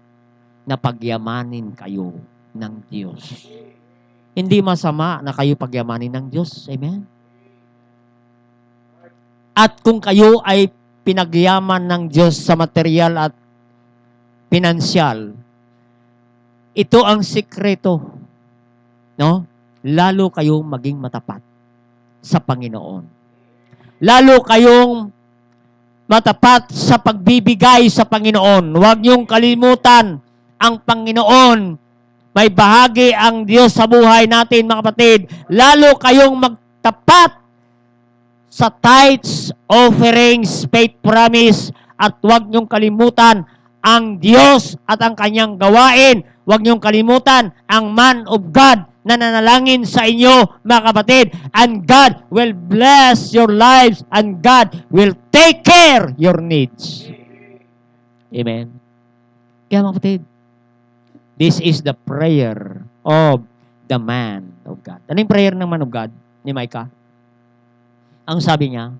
na pagyamanin kayo ng Diyos. Hindi masama na kayo pagyamanin ng Diyos. Amen? At kung kayo ay pinagyaman ng Diyos sa material at pinansyal, ito ang sikreto, no? Lalo kayong maging matapat sa Panginoon. Lalo kayong matapat sa pagbibigay sa Panginoon. Huwag niyong kalimutan ang Panginoon. May bahagi ang Diyos sa buhay natin, mga kapatid. Lalo kayong magtapat sa tithes, offerings, faith promise, at huwag niyong kalimutan ang Diyos at ang kanyang gawain. Huwag niyong kalimutan ang man of God na nanalangin sa inyo, mga kapatid. And God will bless your lives and God will take care your needs. Amen. Kaya, mga kapatid, this is the prayer of the man of God. Ano yung prayer ng man of God ni Micah? Ang sabi niya,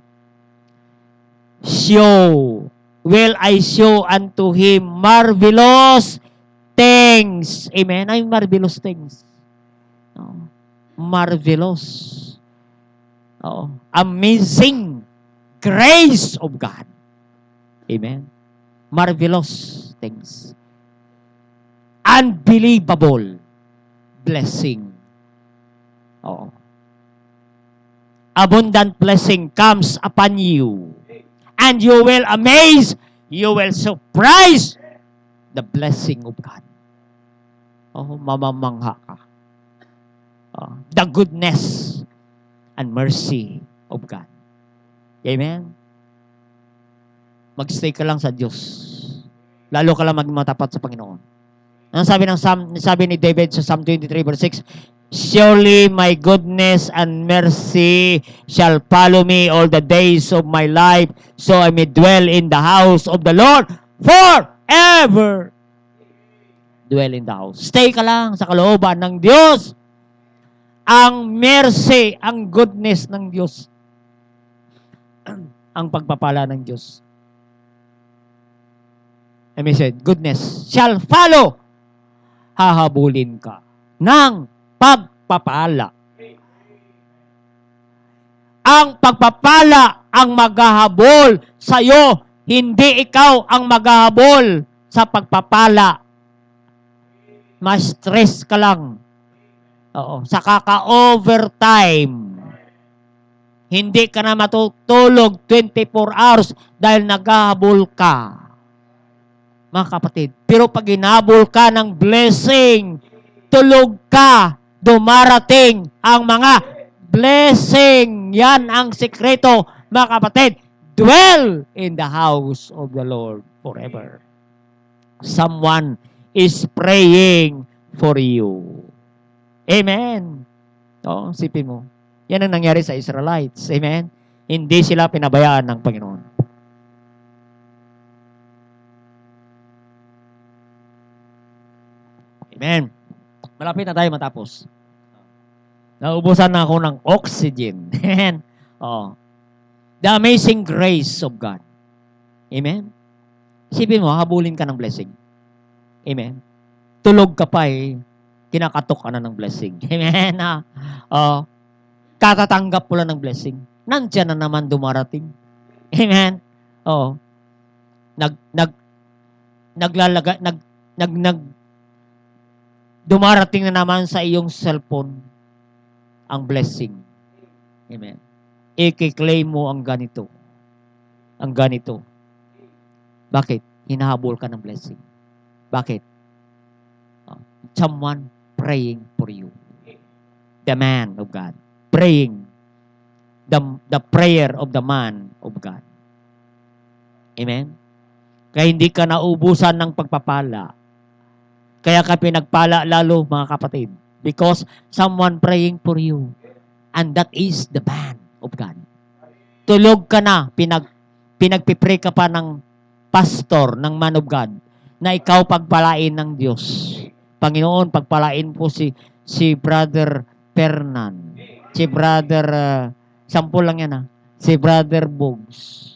will I show unto him marvelous things. Amen? Ay, marvelous things. Marvelous. Amazing grace of God. Amen? Marvelous things. Unbelievable blessing. Abundant blessing comes upon you. And you will amaze, you will surprise the blessing of God. Mamamangha ka. The goodness and mercy of God. Amen? Magstay ka lang sa Diyos. Lalo ka lang magmatapat sa Panginoon. Ang sabi ni David sa Psalm 23 verse 6, surely my goodness and mercy shall follow me all the days of my life, so I may dwell in the house of the Lord forever. Dwell in the house. Stay ka lang sa kalooban ng Diyos. Ang mercy, ang goodness ng Diyos, ang pagpapala ng Diyos. I mean, said, goodness shall follow. Hahabulin ka ng pagpapala. Ang pagpapala ang maghahabol sa iyo, hindi ikaw ang maghahabol sa pagpapala. Mas stress ka lang. Sa kaka-overtime. Hindi ka na matutulog 24 hours dahil naghahabol ka. Mga kapatid, pero pag hinabol ka ng blessing, tulog ka, dumarating ang mga blessing. Yan ang sikreto, mga kapatid. Dwell in the house of the Lord forever. Someone is praying for you. Amen. Sipin mo. Yan ang nangyari sa Israelites. Amen. Hindi sila pinabayaan ng Panginoon. Amen. Malapit na tayo matapos. Naubusan na ako ng oxygen. Amen. The amazing grace of God. Amen. Isipin mo, habulin ka ng blessing. Amen. Tulog ka pa kinakatok ka na ng blessing. Amen. Katatanggap mo lang ng blessing. Nandiyan na naman dumarating. Amen. Dumarating na naman sa iyong cellphone ang blessing. Amen. I-claim mo ang ganito. Ang ganito. Bakit? Hinahabol ka ng blessing. Bakit? Someone praying for you. The man of God. Praying the prayer of the man of God. Amen? Kaya hindi ka naubusan ng pagpapala. Kaya ka pinagpala lalo, mga kapatid. Because someone praying for you. And that is the man of God. Tulog ka na, pinagpipray ka pa ng pastor, ng man of God, na ikaw pagpalain ng Diyos. Panginoon, pagpalain po si Brother Fernan, si Brother, sample lang yan si Brother Bogs.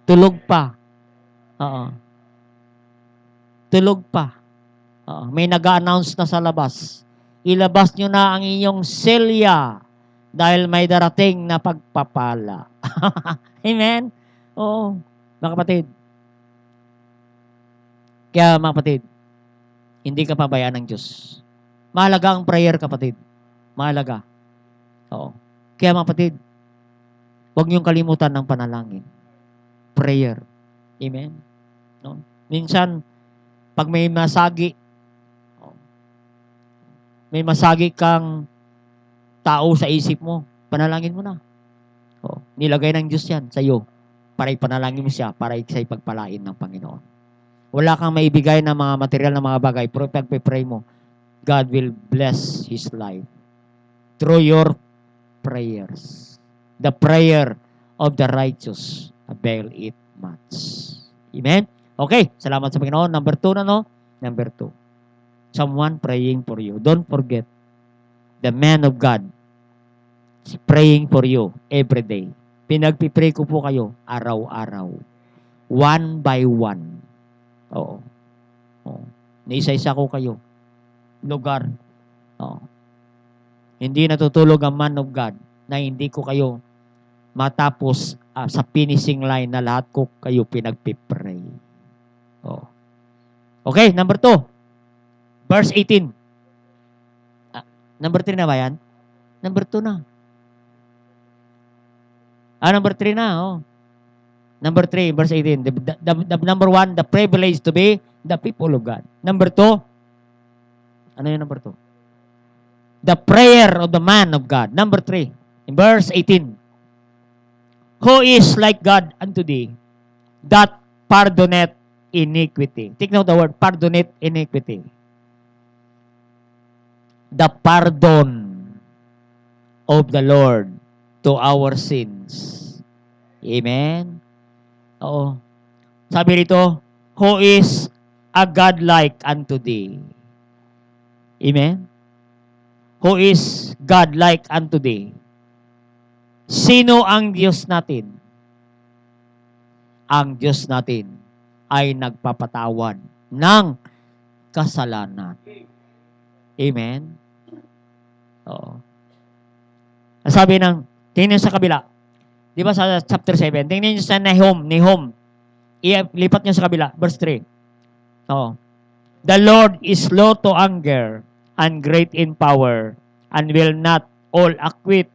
Tulog pa. Oo. Tulog pa. May nag-a-announce na sa labas. Ilabas nyo na ang inyong selya dahil may darating na pagpapala. Amen? Oo. Mga kapatid. Kaya mga kapatid, hindi ka pabayaan ng Diyos. Mahalaga ang prayer, kapatid. Mahalaga. Oo. Kaya mga kapatid, huwag niyong kalimutan ng panalangin. Prayer. Amen? No? Minsan, pag may masagi kang tao sa isip mo, panalangin mo na. Nilagay ng Diyos yan sa iyo para ipanalangin mo siya, para sa ipagpalain ng Panginoon. Wala kang maibigay na mga material na mga bagay, pero pag-pray mo, God will bless his life through your prayers. The prayer of the righteous avail it much. Amen? Okay, salamat sa Panginoon. Number 2 na, no? Number 2. Someone praying for you. Don't forget, the man of God is praying for you every day. Pinagpipray ko po kayo araw-araw. One by one. Oo. Niisa-isa ko kayo. Lugar. Oo. Hindi natutulog ang man of God na hindi ko kayo matapos sa finishing line na lahat ko kayo pinagpipray. Oo. Okay, number 2. Verse 18. Number 3 na ba yan? Number 2 na. Number 3 na. Number 3, verse 18. The number 1, the privilege to be the people of God. Number 2, ano yung number 2? The prayer of the man of God. Number 3, in verse 18. Who is like God unto thee, that pardoneth iniquity. Take note the word, pardoneth iniquity. The pardon of the Lord to our sins. Amen? Oo. Sabi rito, who is a God like unto thee. Amen? Who is God like unto thee. Sino ang Diyos natin? Ang Diyos natin ay nagpapatawad ng kasalanan. Amen? Oo. Sabi ng, tingnan sa kabila. Di ba sa chapter 7? Tingnan nyo sa Nahum. Ilipat nyo sa kabila. Verse 3. Oo. The Lord is slow to anger and great in power and will not all acquit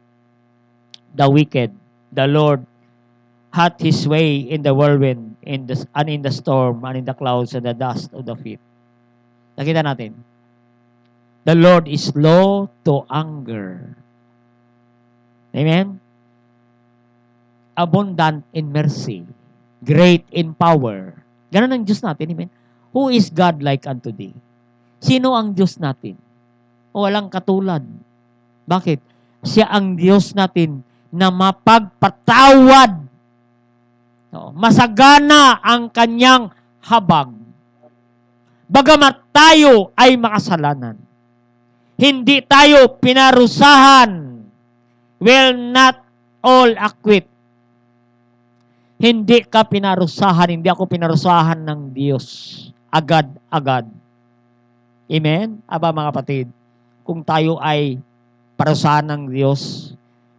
the wicked. The Lord hath his way in the whirlwind and in the storm and in the clouds and the dust of the feet. Nakita natin. The Lord is slow to anger. Amen? Abundant in mercy. Great in power. Ganun ang Diyos natin. Amen? Who is God like unto thee? Sino ang Diyos natin? Walang katulad. Bakit? Siya ang Diyos natin na mapagpatawad. Masagana ang kanyang habag. Bagamat tayo ay makasalanan. Hindi tayo pinarusahan. Will not all acquit. Hindi ka pinarusahan. Hindi ako pinarusahan ng Diyos. Agad-agad. Amen? Aba mga kapatid, kung tayo ay parusahan ng Diyos,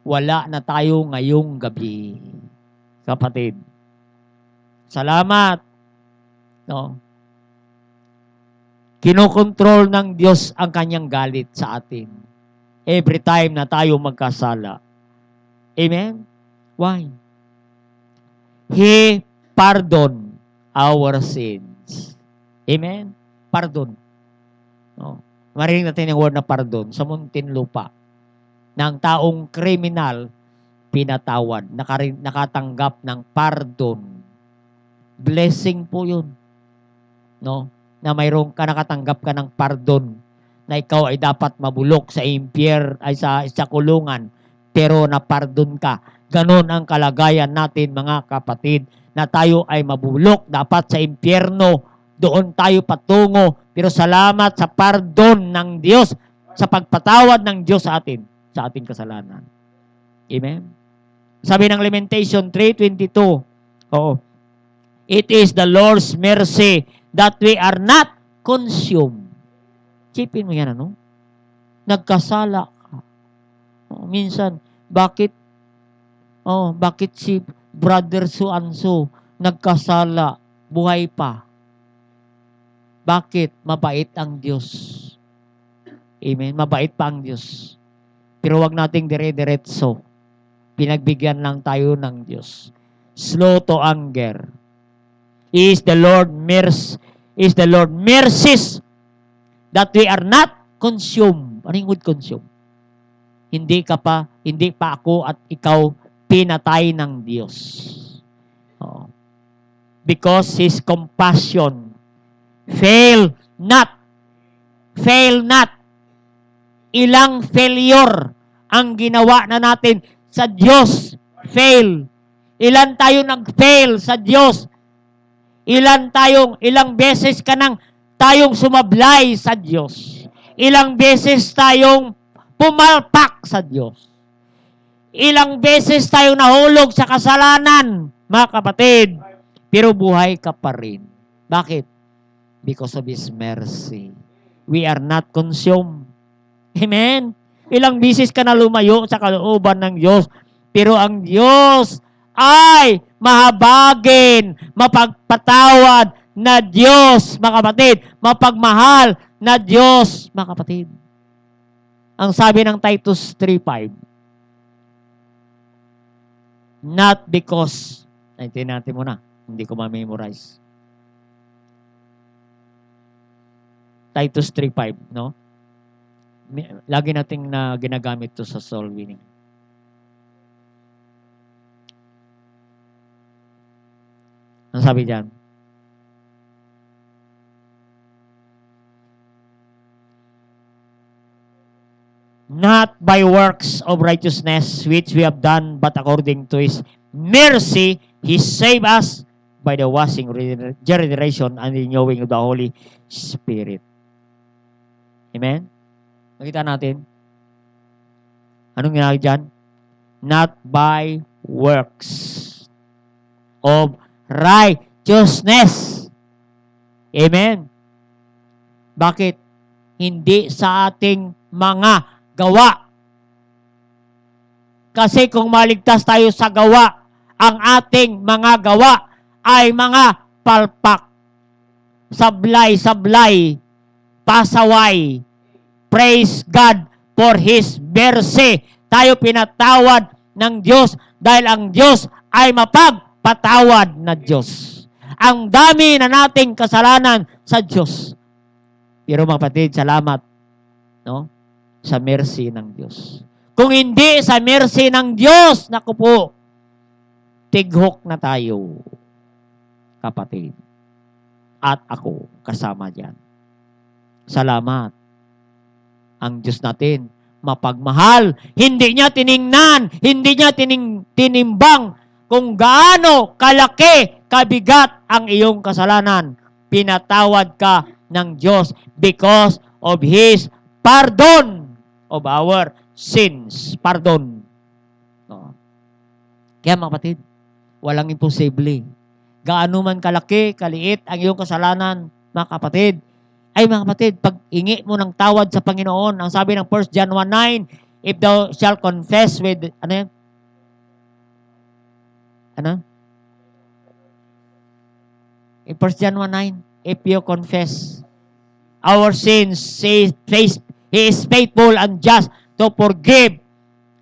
wala na tayo ngayong gabi. Kapatid. Salamat. No? Kinokontrol ng Diyos ang kanyang galit sa atin. Every time na tayo magkasala. Amen? Why? He pardon our sins. Amen? Pardon. No? Marinig natin yung word na pardon sa Muntinlupa. Na ang taong kriminal pinatawad, nakatanggap ng pardon. Blessing po yun. No? Na mayroong ka nakatanggap ka ng pardon na ikaw ay dapat mabulok sa ay sa kulungan, pero napardon ka. Ganon ang kalagayan natin, mga kapatid, na tayo ay mabulok dapat sa impyerno. Doon tayo patungo, pero salamat sa pardon ng Diyos, sa pagpatawad ng Diyos sa ating kasalanan. Amen? Sabi ng Lamentation 3:22, it is the Lord's mercy that we are not consumed. Chipin mo yan, ano? Nagkasala ka. Minsan, bakit si brother so-and-so nagkasala, buhay pa? Bakit? Mabait ang Diyos. Amen? Mabait pa ang Diyos. Pero wag nating dire-diretso. Pinagbigyan lang tayo ng Diyos. Slow to anger. Is the Lord mercies that we are not consumed. Ano yung word consume? Hindi pa ako at ikaw pinatay ng Diyos. Because His compassion fail not. Ilang failure ang ginawa na natin sa Diyos. Fail. Ilan tayo nag-fail sa Diyos? Ilang beses tayong sumablay sa Diyos. Ilang beses tayong pumalpak sa Diyos. Ilang beses tayong nahulog sa kasalanan, mga kapatid. Pero buhay ka pa rin. Bakit? Because of His mercy. We are not consumed. Amen? Ilang beses ka na lumayo sa kalooban ng Diyos. Pero ang Diyos ay mahabagin, mapagpatawad na Diyos, mga kapatid. Mapagmahal na Diyos, mga kapatid. Ang sabi ng Titus 3:5, not because, naintindihan natin muna, hindi ko ma-memorize. Titus 3:5, no? Lagi nating na ginagamit to sa soul winning. Ang sabi diyan? Not by works of righteousness which we have done, but according to His mercy, He saved us by the washing, regeneration, and renewing of the Holy Spirit. Amen? Makita natin? Anong ginagawa dyan? Not by works of righteousness. Amen? Bakit? Hindi sa ating mga gawa. Kasi kung maligtas tayo sa gawa, ang ating mga gawa ay mga palpak, sablay, pasaway. Praise God for His mercy. Tayo pinatawad ng Diyos dahil ang Diyos ay mapagpatawad na Diyos. Ang dami na nating kasalanan sa Diyos. Pero mga kapatid, salamat, no? Sa mercy ng Diyos. Kung hindi sa mercy ng Diyos, naku po, tighok na tayo, kapatid. At ako, kasama dyan. Salamat. Ang Diyos natin, mapagmahal. Hindi niya tiningnan, hindi niya tinimbang kung gaano kalaki, kabigat ang iyong kasalanan. Pinatawad ka ng Diyos because of His pardon of our sins. Pardon. No. Kaya mga kapatid, walang imposible. Gaano man kalaki, kaliit ang iyong kasalanan, mga kapatid, ay mga kapatid, pag ingi mo ng tawad sa Panginoon, ang sabi ng 1 John 1:9, if thou shall confess with, ano yan? Ano? In 1 John 1:9, if you confess our sins, He is faithful and just to forgive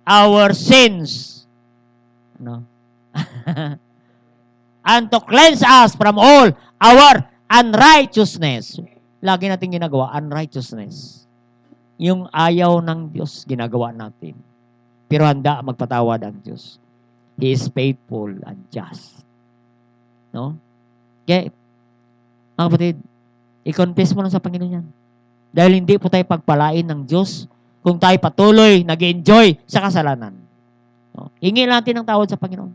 our sins. No? And to cleanse us from all our unrighteousness. Lagi natin ginagawa, unrighteousness. Yung ayaw ng Diyos, ginagawa natin. Pero handa magpatawad ang Diyos. He is faithful and just. No? Kaya, mga kapatid, i-confess mo lang sa Panginoon yan. Dahil hindi po tayo pagpalain ng Diyos kung tayo patuloy nag-enjoy sa kasalanan. No? Hingi natin ng tawad sa Panginoon.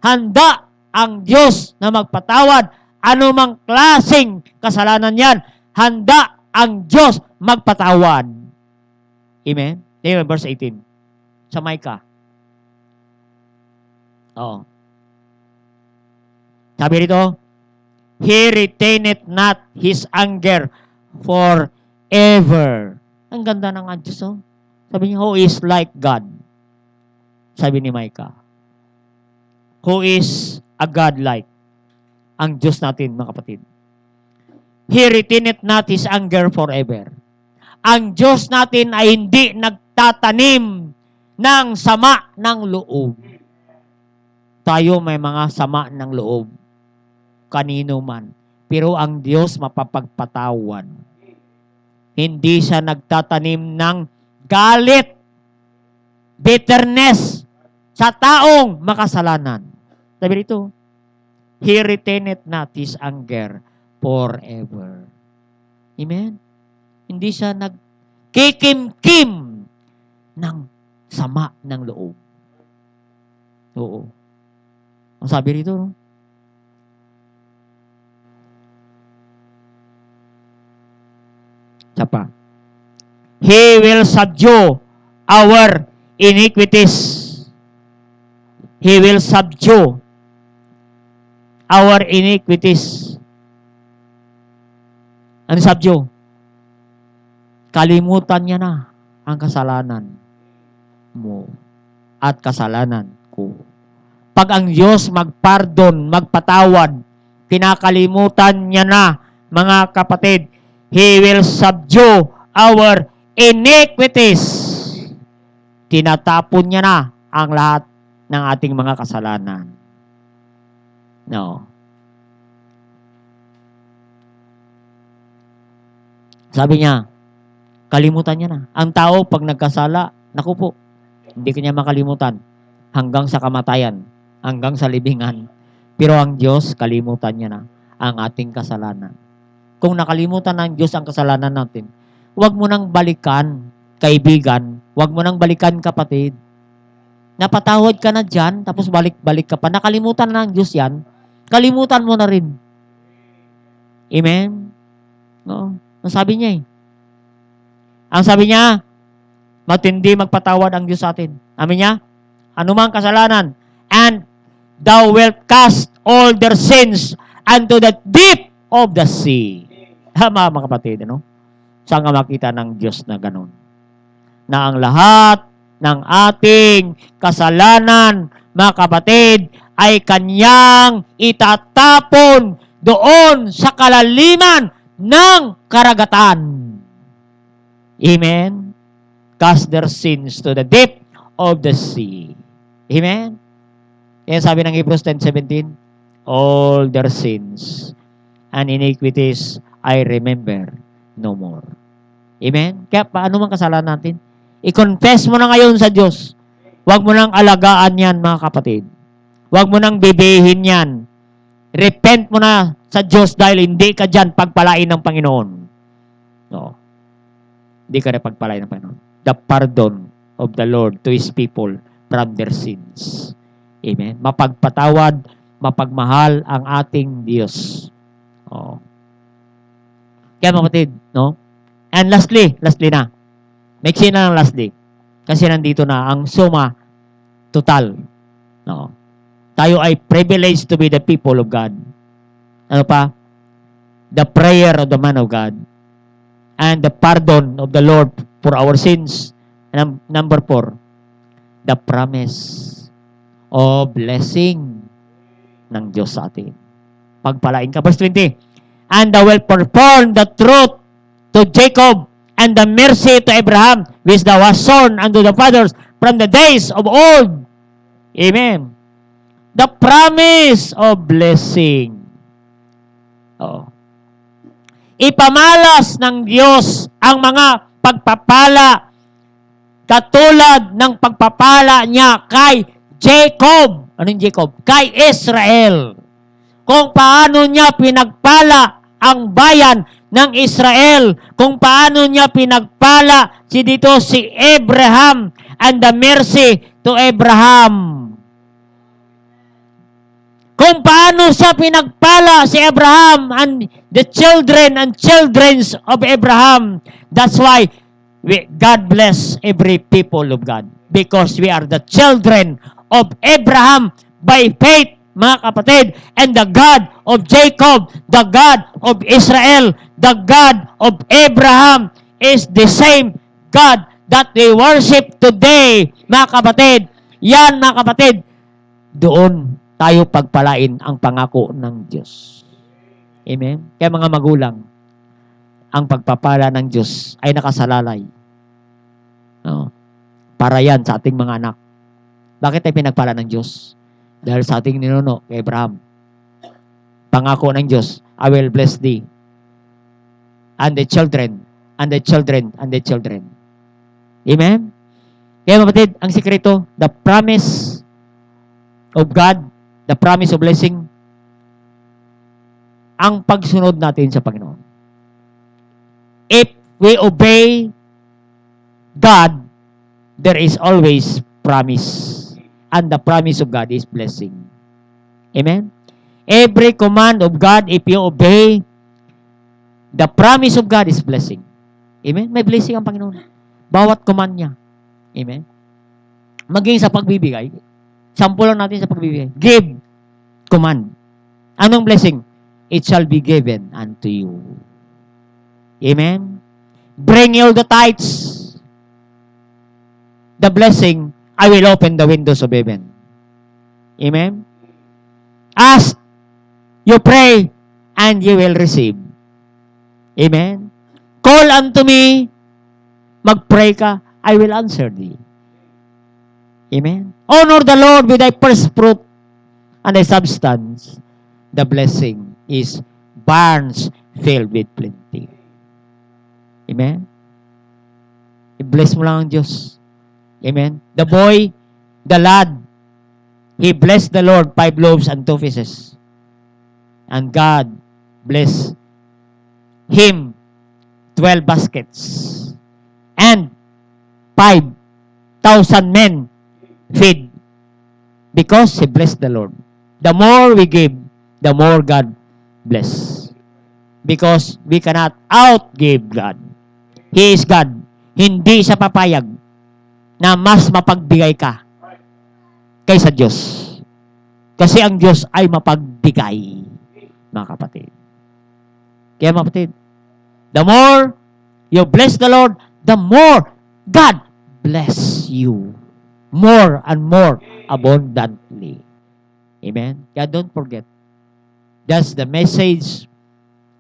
Handa ang Diyos na magpatawad anumang klaseng kasalanan yan. Handa ang Diyos magpatawad. Amen? Verse 18. Sa Micah. Oo. Sabi rito, He retaineth not His anger forever. Ang ganda ng Diyos, oh. Sabi niya, who is like God? Sabi ni Micah. Who is a God like? Ang Diyos natin, mga kapatid. He retaineth not His anger forever. Ang Diyos natin ay hindi nagtatanim ng sama ng loob. Tayo may mga sama ng loob. Kanino man. Pero ang Diyos mapapagpatawad. Hindi siya nagtatanim ng galit, bitterness sa taong makasalanan. Sabi dito, He retaineth not His anger forever. Amen? Hindi siya nagkikim-kim ng sama ng loob. Oo. Ang sabi rito, no? Sapa. He will subdue our iniquities. He will subdue our iniquities. Ano subdue? Kalimutan niya na ang kasalanan mo at kasalanan ko. Pag ang Diyos magpardon, magpatawad, pinakalimutan niya na, mga kapatid, He will subdue our iniquities. Tinatapon niya na ang lahat ng ating mga kasalanan. No. Sabi niya, kalimutan niya na. Ang tao, pag nagkasala, naku po, hindi kanya makalimutan hanggang sa kamatayan, hanggang sa libingan. Pero ang Diyos, kalimutan niya na ang ating kasalanan. Kung nakalimutan ng Diyos ang kasalanan natin, huwag mo nang balikan, kaibigan. Huwag mo nang balikan, kapatid. Napatawad ka na dyan, tapos balik-balik ka pa. Nakalimutan na ng Diyos yan, kalimutan mo na rin. Amen? No? Ang sabi niya eh. Ang sabi niya, matindi magpatawad ang Diyos sa atin. Amin niya? Anumang kasalanan. And thou wilt cast all their sins unto the deep of the sea. Mga kapatid, ano? Saan ka makita ng Diyos na ganun? Na ang lahat ng ating kasalanan, mga kapatid, ay kanyang itatapon doon sa kalaliman ng karagatan. Amen? Cast their sins to the deep of the sea. Amen? Kaya sabi ng Hebrews 10:17, all their sins and iniquities I remember no more. Amen? Kaya paano man kasalanan natin? I-confess mo na ngayon sa Diyos. Huwag mo nang alagaan yan, mga kapatid. Huwag mo nang bibihin yan. Repent mo na sa Diyos dahil hindi ka dyan pagpalain ng Panginoon. No. Hindi ka na pagpalain ng Panginoon. The pardon of the Lord to His people from their sins. Amen? Mapagpatawad, mapagmahal ang ating Diyos. Oh. Kaya mga kapatid, no? And lastly na. Maiksi na ng lastly. Kasi nandito na ang suma total. No? Tayo ay privileged to be the people of God. Ano pa? The prayer of the man of God. And the pardon of the Lord for our sins. And number 4, the promise of blessing ng Diyos sa atin. Pagpalain ka. Verse 20. And thou wilt perform the truth to Jacob and the mercy to Abraham, which thou hast sworn unto the fathers from the days of old. Amen. The promise of blessing. Oo. Ipamalas ng Diyos ang mga pagpapala katulad ng pagpapala niya kay Jacob. Anong Jacob? Kay Israel. Kung paano niya pinagpala ang bayan ng Israel, kung paano niya pinagpala si Abraham, and the mercy to Abraham. Kung paano siya pinagpala si Abraham and the children and childrens of Abraham. That's why God bless every people of God. Because we are the children of Abraham by faith, mga kapatid. And the God of Jacob, the God of Israel, the God of Abraham is the same God that we worship today, mga kapatid. Yan, mga kapatid, doon tayo pagpalain ang pangako ng Diyos. Amen? Kaya mga magulang, ang pagpapala ng Diyos ay nakasalalay. No? Para yan sa ating mga anak. Bakit tayo pinagpala ng Diyos? Dahil sa ating ninuno kay Abraham. Pangako ng Diyos, I will bless thee and the children, and the children, and the children. Amen? Kaya kapatid, ang sikreto, the promise of God, the promise of blessing, ang pagsunod natin sa Panginoon. If we obey God, there is always promise. And the promise of God is blessing. Amen? Every command of God, if you obey, the promise of God is blessing. Amen? May blessing ang Panginoon. Bawat command niya. Amen? Maging sa pagbibigay, sample lang natin sa pagbibigay. Give. Command. Anong blessing? It shall be given unto you. Amen? Bring all the tithes. The blessing, I will open the windows of heaven. Amen? Ask, you pray, and you will receive. Amen? Call unto me, mag-pray ka, I will answer thee. Amen? Honor the Lord with thy first fruit and thy substance. The blessing is barns filled with plenty. Amen? I-bless mo lang ang Diyos. Amen? The boy, the lad, he blessed the Lord 5 loaves and 2 fishes. And God blessed him 12 baskets. And 5,000 men feed. Because he blessed the Lord. The more we give, the more God bless. Because we cannot outgive God. He is God. Hindi siya papayag na mas mapagbigay ka kaysa Diyos. Kasi ang Diyos ay mapagbigay, mga kapatid. Kaya mga kapatid, the more you bless the Lord, the more God bless you. More and more abundantly. Amen? Kaya don't forget, that's the message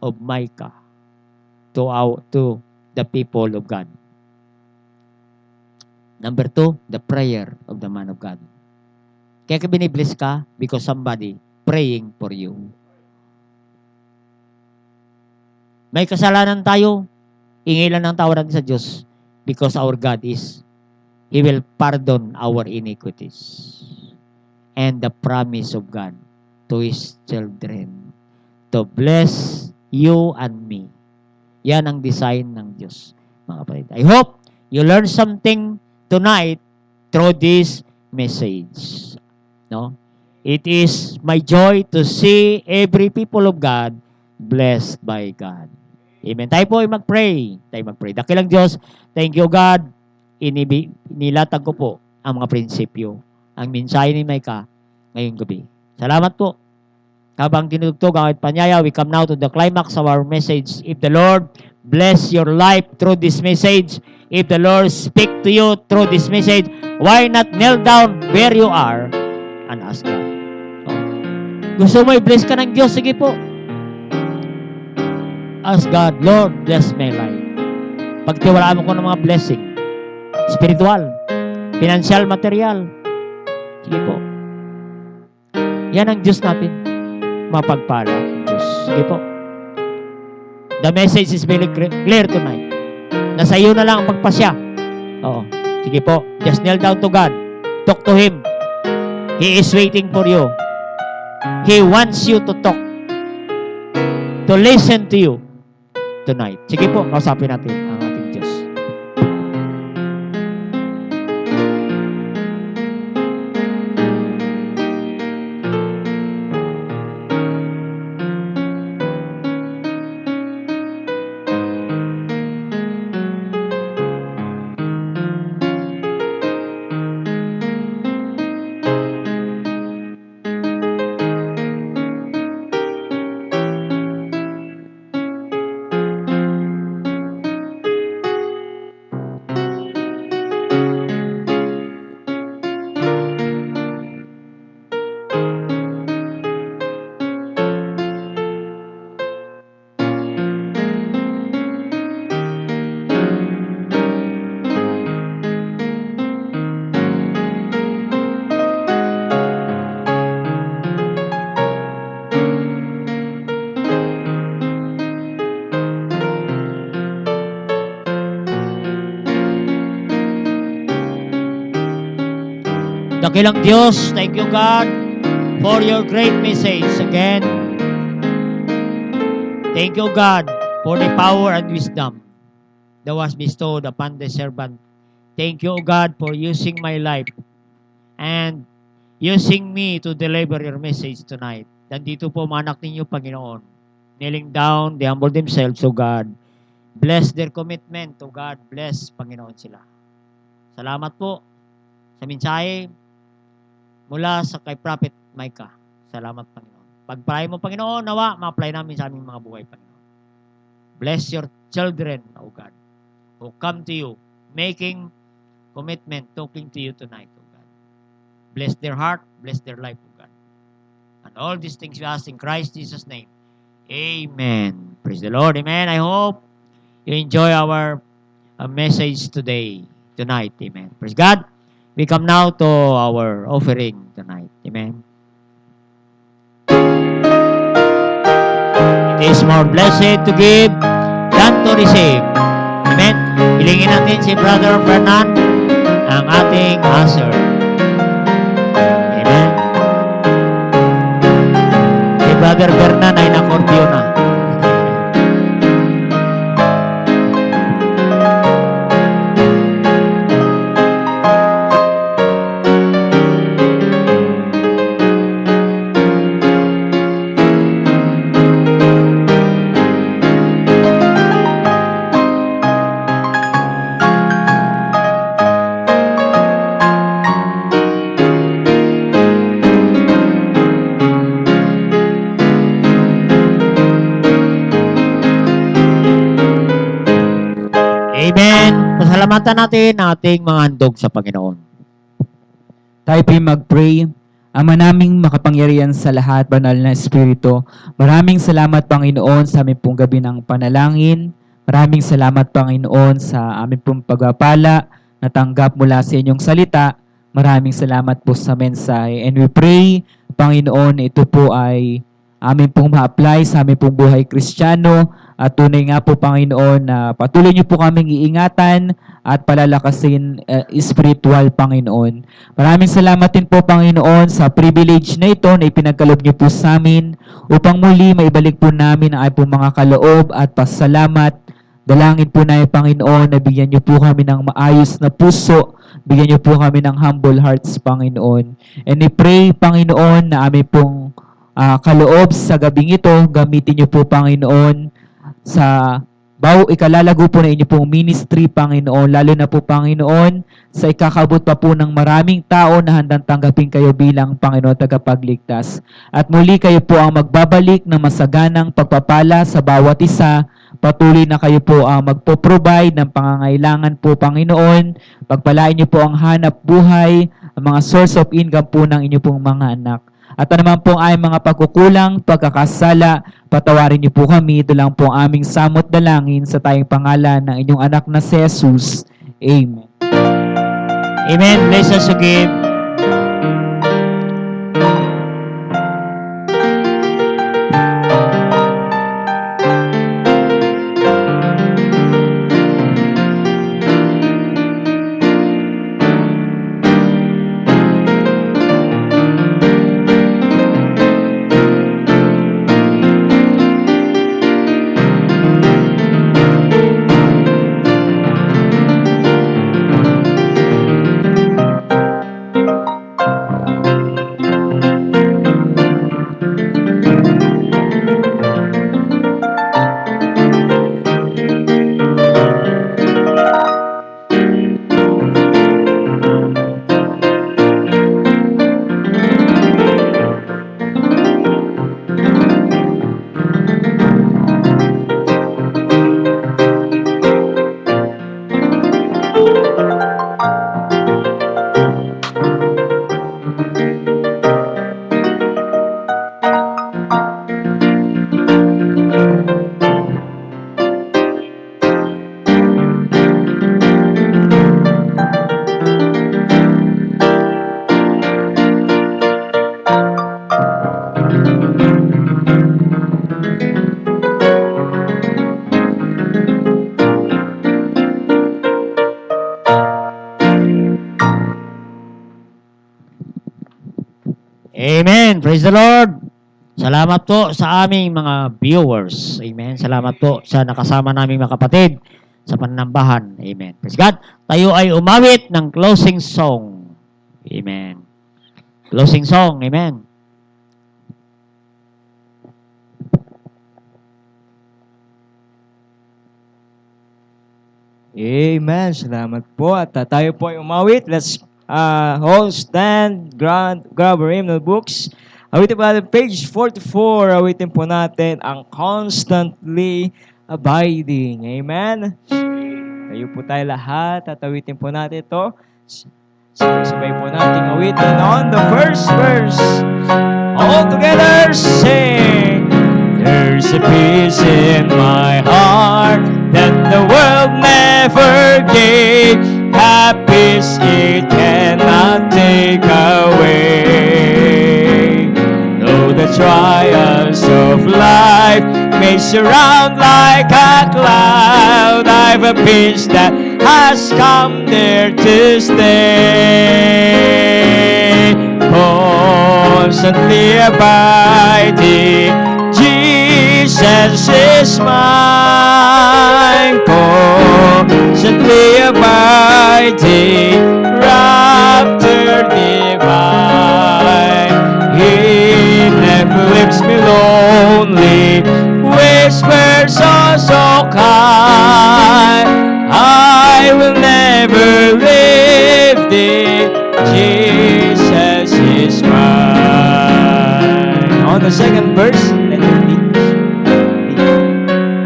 of Micah to the people of God. Number 2, the prayer of the man of God. Kaya ka binibless ka because somebody praying for you. May kasalanan tayo, ingilan ng tawaran sa Diyos because our God is, He will pardon our iniquities. And the promise of God to His children to bless you and me. Yan ang design ng Diyos, mga kapatid. I hope you learn something tonight through this message. No? It is my joy to see every people of God blessed by God. Amen. Tayo po ay mag-pray. Dakilang Diyos, thank you God. Inilatag ko po ang mga prinsipyo, ang mensahe ni Micah ngayong gabi. Salamat po. Habang tinutugtog ang panyaya, we come now to the climax of our message. If the Lord bless your life through this message, if the Lord speak to you through this message, why not kneel down where you are and ask God? Oh. Gusto mo i-bless ka ng Diyos? Sige po. Ask God, Lord, bless my life. Pagtiwalaan mo ko ng mga blessing. Spiritual, financial, material. Sige po. Yan ang Diyos natin. Mapagpala ang Diyos. Sige po. The message is very clear tonight. Nasa iyo na lang ang pagpasya. Oo. Sige po, just kneel down to God. Talk to Him. He is waiting for you. He wants you to talk. To listen to you tonight. Sige po, kausapin natin ang ating Diyos. Dakilang Diyos, thank you God for your great message again. Thank you God for the power and wisdom that was bestowed upon the servant. Thank you God for using my life and using me to deliver your message tonight. Nandito po mga anak ninyo, Panginoon. Kneeling down, they humble themselves, O God. Bless their commitment, O God. Bless, Panginoon, sila. Salamat po sa mensahe mula sa kay Prophet Micah. Salamat, Panginoon. Pagpalay mo, Panginoon, nawa, ma-apply namin sa aming mga buhay, Panginoon. Bless your children, O God, who come to you, making commitment, talking to you tonight, O God. Bless their heart, bless their life, O God. And all these things we ask in Christ Jesus' name. Amen. Praise the Lord. Amen. I hope you enjoy our message tonight. Amen. Praise God. We come now to our offering tonight. Amen. It is more blessed to give than to receive. Amen. Hilingin natin si Brother Fernand, ang ating usher. Amen. Si Brother Fernand ay nakordiyo na. Pasalamatan natin ang ating mga handog sa Panginoon. Tayo po'y mag-pray. Ama naming makapangyarihan sa lahat, banal na Espiritu, maraming salamat, Panginoon, sa aming pong gabi ng panalangin. Maraming salamat, Panginoon, sa aming pong pagpapala na tanggap mula sa inyong salita. Maraming salamat po sa mensahe. And we pray, Panginoon, ito po ay amin pong ma-apply sa aming pong buhay Kristiyano. At tunay nga po, Panginoon, na patuloy niyo po kaming iingatan at palalakasin spiritual, Panginoon. Maraming salamat din po, Panginoon, sa privilege na ito na ipinagkaloob niyo po sa amin upang muli maibalik po namin ang pong mga kaloob at pasalamat. Dalangin po na Panginoon, na bigyan niyo po kami ng maayos na puso, bigyan niyo po kami ng humble hearts, Panginoon. And we pray, Panginoon, na amin pong kaloob sa gabing ito, gamitin niyo po, Panginoon, sa ikalalago po na inyo pong ministry, Panginoon, lalo na po, Panginoon, sa ikakabot pa po ng maraming tao na handang tanggapin kayo bilang Panginoon tagapagligtas. At muli kayo po ang magbabalik ng masaganang pagpapala sa bawat isa. Patuloy na kayo po ang magpo-provide ng pangangailangan po, Panginoon. Pagpalain niyo po ang hanap buhay, ang mga source of income po ng inyo pong mga anak. At naman po ay mga pagkukulang, pagkakasala, patawarin niyo po kami. Ito lang po ang aming samot dalangin sa tayong pangalan ng inyong anak na si Jesus. Amen. Amen. Bless us to give. Amen. Praise the Lord. Salamat po sa aming mga viewers. Amen. Salamat po sa nakasama naming mga kapatid sa panambahan. Amen. Praise God. Tayo ay umawit ng closing song. Amen. Closing song. Amen. Amen. Salamat po. At tayo po ay umawit. Let's all stand, grab our hymnal books. Awitin po natin page 44. Awitin po natin ang constantly abiding. Amen. Tayo po tayo lahat at awitin po natin ito. Sabay po natin awitin on the first verse. All together sing. There's a peace in my heart that the world never gave. Happiness it cannot take away. Though the trials of life may surround like a cloud, I've a peace that has come there to stay. Constantly abiding, Jesus is mine. Constantly abiding, rapture divine. He never leaves me lonely, whispers so kind. I will never leave thee, Jesus is mine. On the second verse, let it be.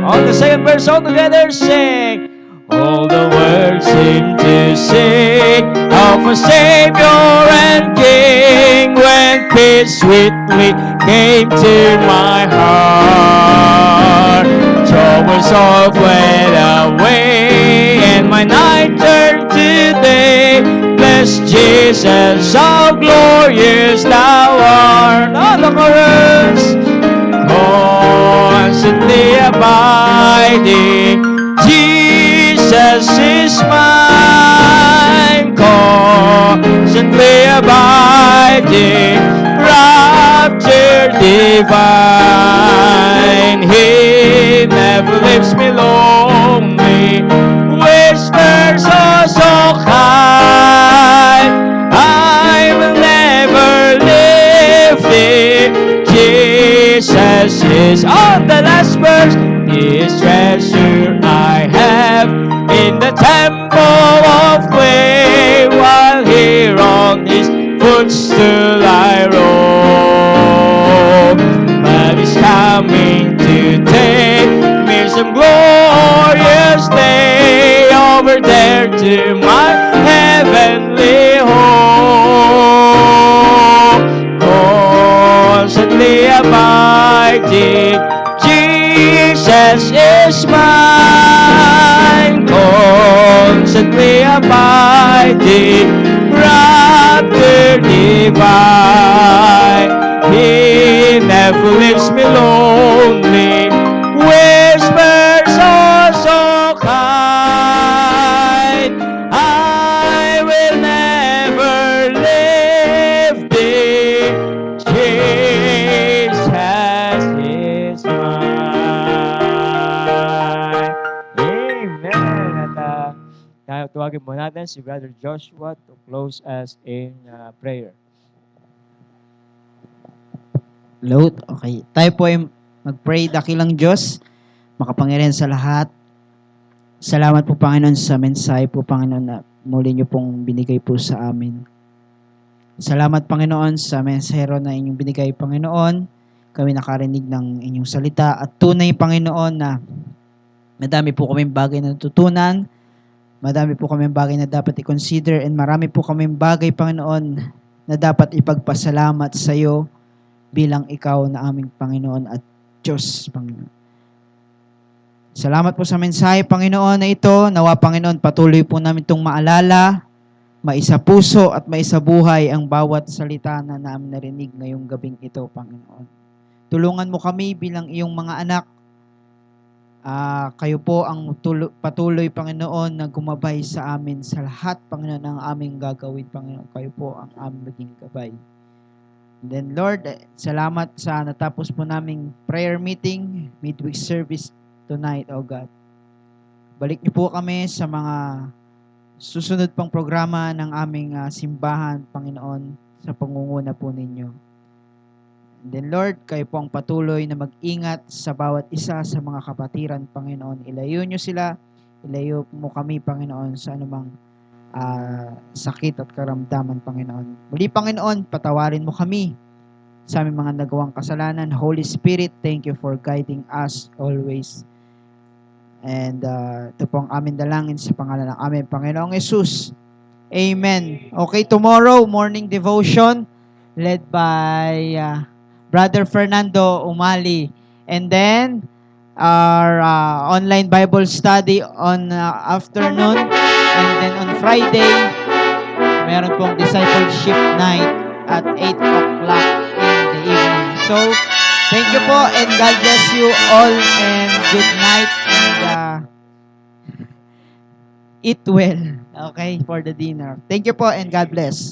On the second verse, all together sing. All the words seem to sing of a Savior and King when peace sweetly came to my heart. Troubles all fled away and my night turned to day. Bless Jesus, how glorious thou art. On the chorus. Constantly abiding, Jesus is mine. Constantly abiding, rapture divine. He never leaves me lonely, whispers so kind. I will never leave thee, Jesus is on the last verse. This treasure I have in the temple of clay, while here on his footstool I roam. But he's coming to take me some glorious day over there to my heavenly home. Constantly abiding, Jesus is mine. Constantly abiding, rapture divine. He never leaves me lonely, whispers so kind. I will never leave thee, Jesus is mine. Amen. At tawagin mo natin si Brother Joshua to close us in prayer. Load. Okay. Tayo po ay mag-pray. Dakilang Diyos, makapangyarihan sa lahat. Salamat po, Panginoon, sa mensahe po, Panginoon, na muli niyo pong binigay po sa amin. Salamat, Panginoon, sa mensahero na inyong binigay, Panginoon. Kami nakarinig ng inyong salita. At tunay, Panginoon, na madami po kaming bagay na natutunan. Madami po kaming bagay na dapat i-consider. And marami po kaming bagay, Panginoon, na dapat ipagpasalamat sa iyo bilang ikaw na aming Panginoon at Diyos, Panginoon. Salamat po sa mensahe, Panginoon, na ito. Nawa, Panginoon, patuloy po namin itong maalala, maisapuso at maisabuhay ang bawat salita na namin narinig ngayong gabing ito, Panginoon. Tulungan mo kami bilang iyong mga anak. Kayo po ang patuloy, Panginoon, na gumabay sa amin sa lahat, Panginoon, ng aming gagawin, Panginoon. Kayo po ang aming maging gabay. Then Lord, salamat sa natapos po naming prayer meeting, midweek service tonight, O God. Balik niyo po kami sa mga susunod pang programa ng aming simbahan, Panginoon, sa pangunguna po ninyo. And then Lord, kayo po ang patuloy na mag-ingat sa bawat isa sa mga kapatiran, Panginoon. Ilayo niyo sila, ilayo mo kami, Panginoon, sa anumang sakit at karamdaman, Panginoon. Muli, Panginoon, patawarin mo kami sa aming mga nagawang kasalanan. Holy Spirit, thank you for guiding us always. And ito po ang aming dalangin sa pangalan ng aming Panginoong Yesus. Amen. Okay, tomorrow, morning devotion led by Brother Fernando Umali. And then, our online Bible study on afternoon. And then on Friday, meron pong discipleship night at 8 o'clock in the evening. So, thank you po and God bless you all and good night and eat well, okay, for the dinner. Thank you po and God bless.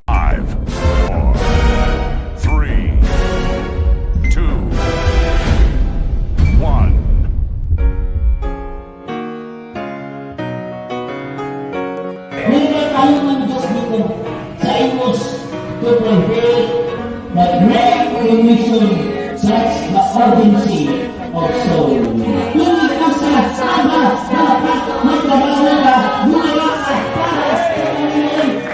Five, four, three, two, one. Hindi tayo ng Diyos dito sa inyo to prevent the great remission such the urgency of soul. Hindi ka sa sama dapat magtrabaho ka, gumawa ka para sa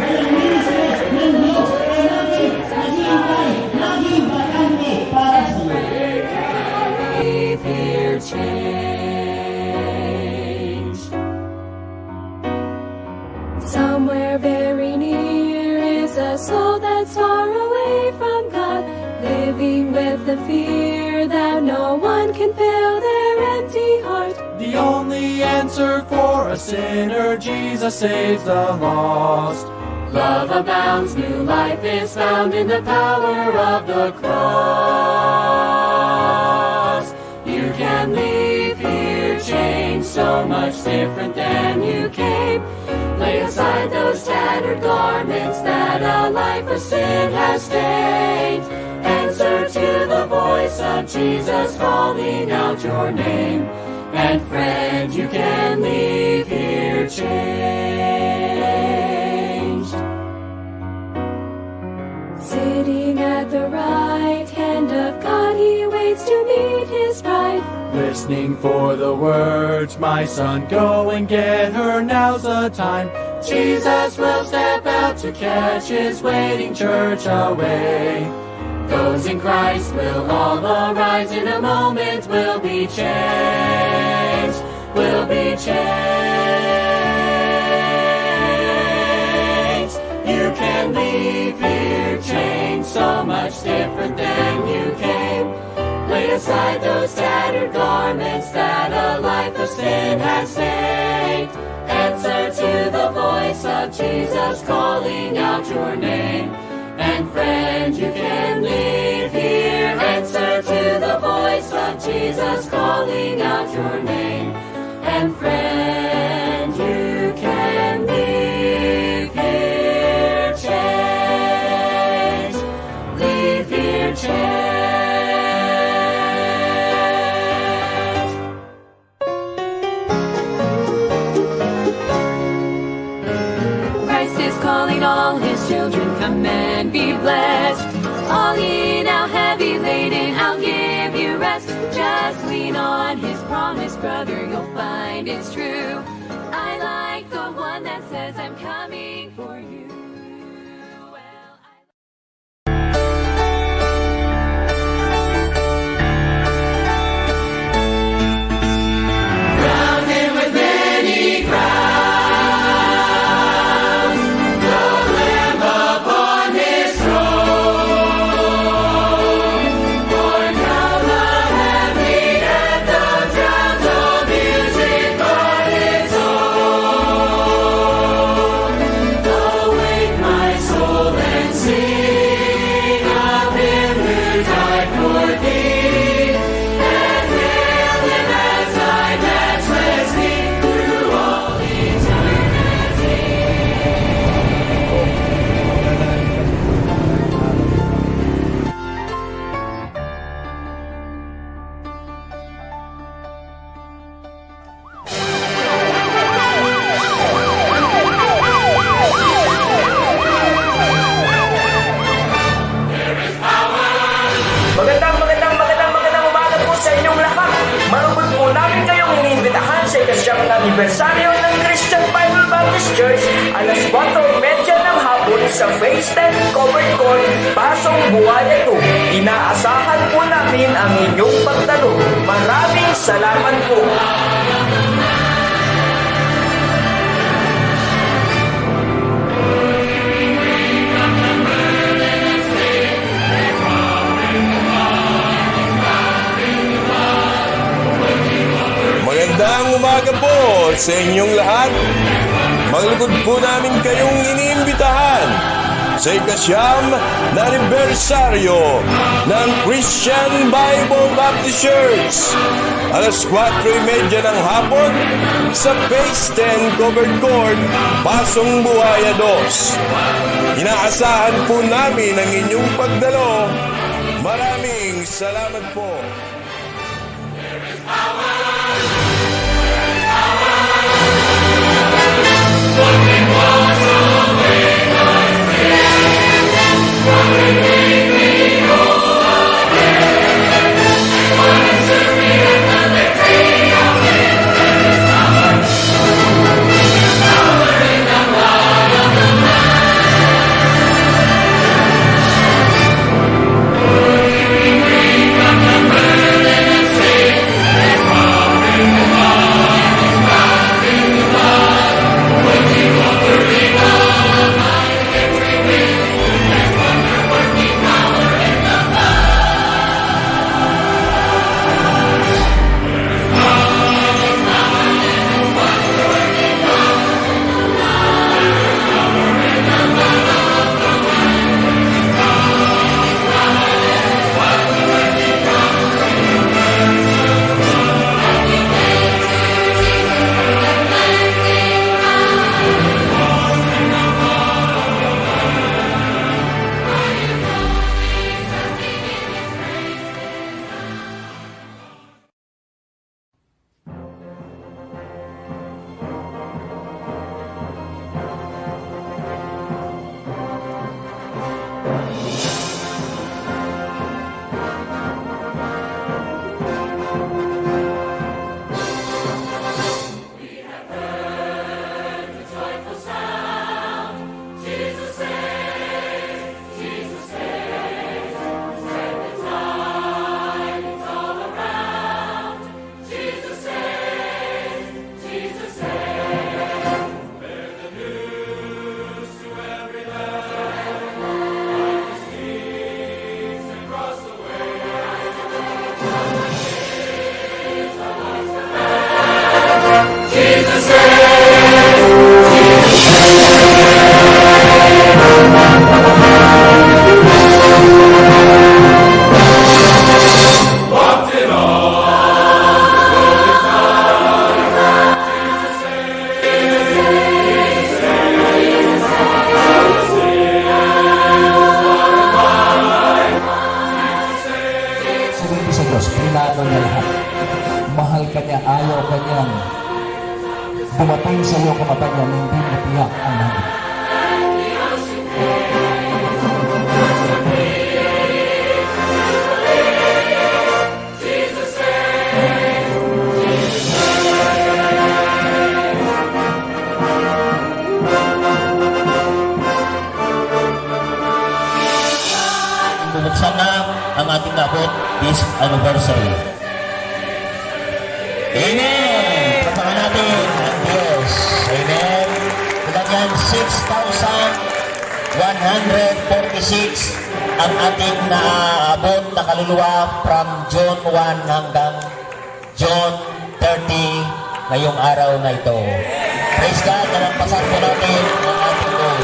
ng ministry ng Diyos ay naghihintay, laging bakante para sa iyo. Somewhere very near is a soul that's far away from God, living with the fear that no one can fill their empty heart. The only answer for a sinner, Jesus saves the lost. Love abounds, new life is found in the power of the cross. You can leave here changed, so much different than you came. Lay aside those tattered garments that a life of sin has stained. Answer to the voice of Jesus calling out your name. And friend, you can leave here changed. Sitting at the right hand of God, He waits to meet His bride. Listening for the words, my son, go and get her, now's the time. Jesus will step out to catch His waiting church away. Those in Christ will all arise, in a moment will be changed, will be changed. You can leave here changed, so much different than you came. Lay aside those tattered garments that a life of sin has stained. Answer to the voice of Jesus calling out your name. And friend, you can leave here. Answer to the voice of Jesus calling out your name. And friend, you can leave here changed. Leave here changed. Calling all His children, come and be blessed. All ye now heavy laden, I'll give you rest. Just lean on on his promise, brother, you'll find it's true. I like the one that says I'm coming for you. Well, crown him with many crowns, the Lamb upon his throne. For now the heavenly anthem drowns all music but its own. Awake my soul and sing of him who died for thee, and hail him as thy matchless King through all eternity. Magandang umaga po sa inyong lahat. Malugod po namin kayong iniimbitahan sa ikasyam na anibersaryo ng Christian Bible Baptist Church alas 4:30 ng hapon sa Phase 10 Covered Court, Pasong Buhaya 2. Inaasahan po namin ang inyong pagdalo. Maraming salamat po. Magandang umaga po sa inyong lahat. Maglugod po namin kayong iniimbitahan sa ikasyam na anibersaryo ng Christian Bible Baptist Church. Alas 4:30 ng hapon sa Phase 10 Covered Court, Pasong Buhaya 2. Inaasahan po namin ang inyong pagdalo. Maraming salamat po. Pumatay sa iyo kamatayan, hindi matiyak ang langit. Jesus said, bubuksan na ang ating abot this anniversary. Amen! Kapaka natin ang Diyos. Amen! Kailangan 6,146 ang ating naabot na kaluluwa from June 1 hanggang June 30 ngayong araw na ito. Praise God, nalampasan po natin ang ating Lord.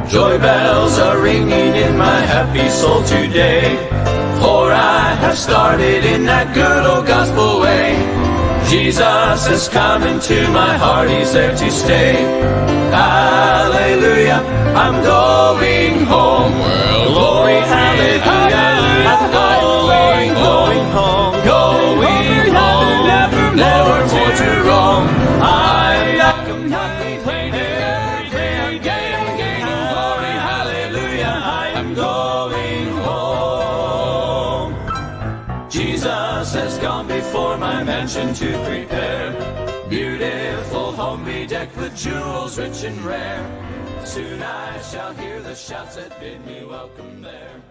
Joy bells are ringing in my happy soul today, for I have started in that good old gospel way. Jesus has come into my heart, He's there to stay. Hallelujah, I'm going home. Well, glory, hallelujah, I'm going home. Going home, never more to roam. I'm happy, playing every day again. Glory, hallelujah, I'm going home. Jesus has gone before my mansion to prepare. Beautiful home bedecked with jewels rich and rare. Soon I shall hear the shouts that bid me welcome there.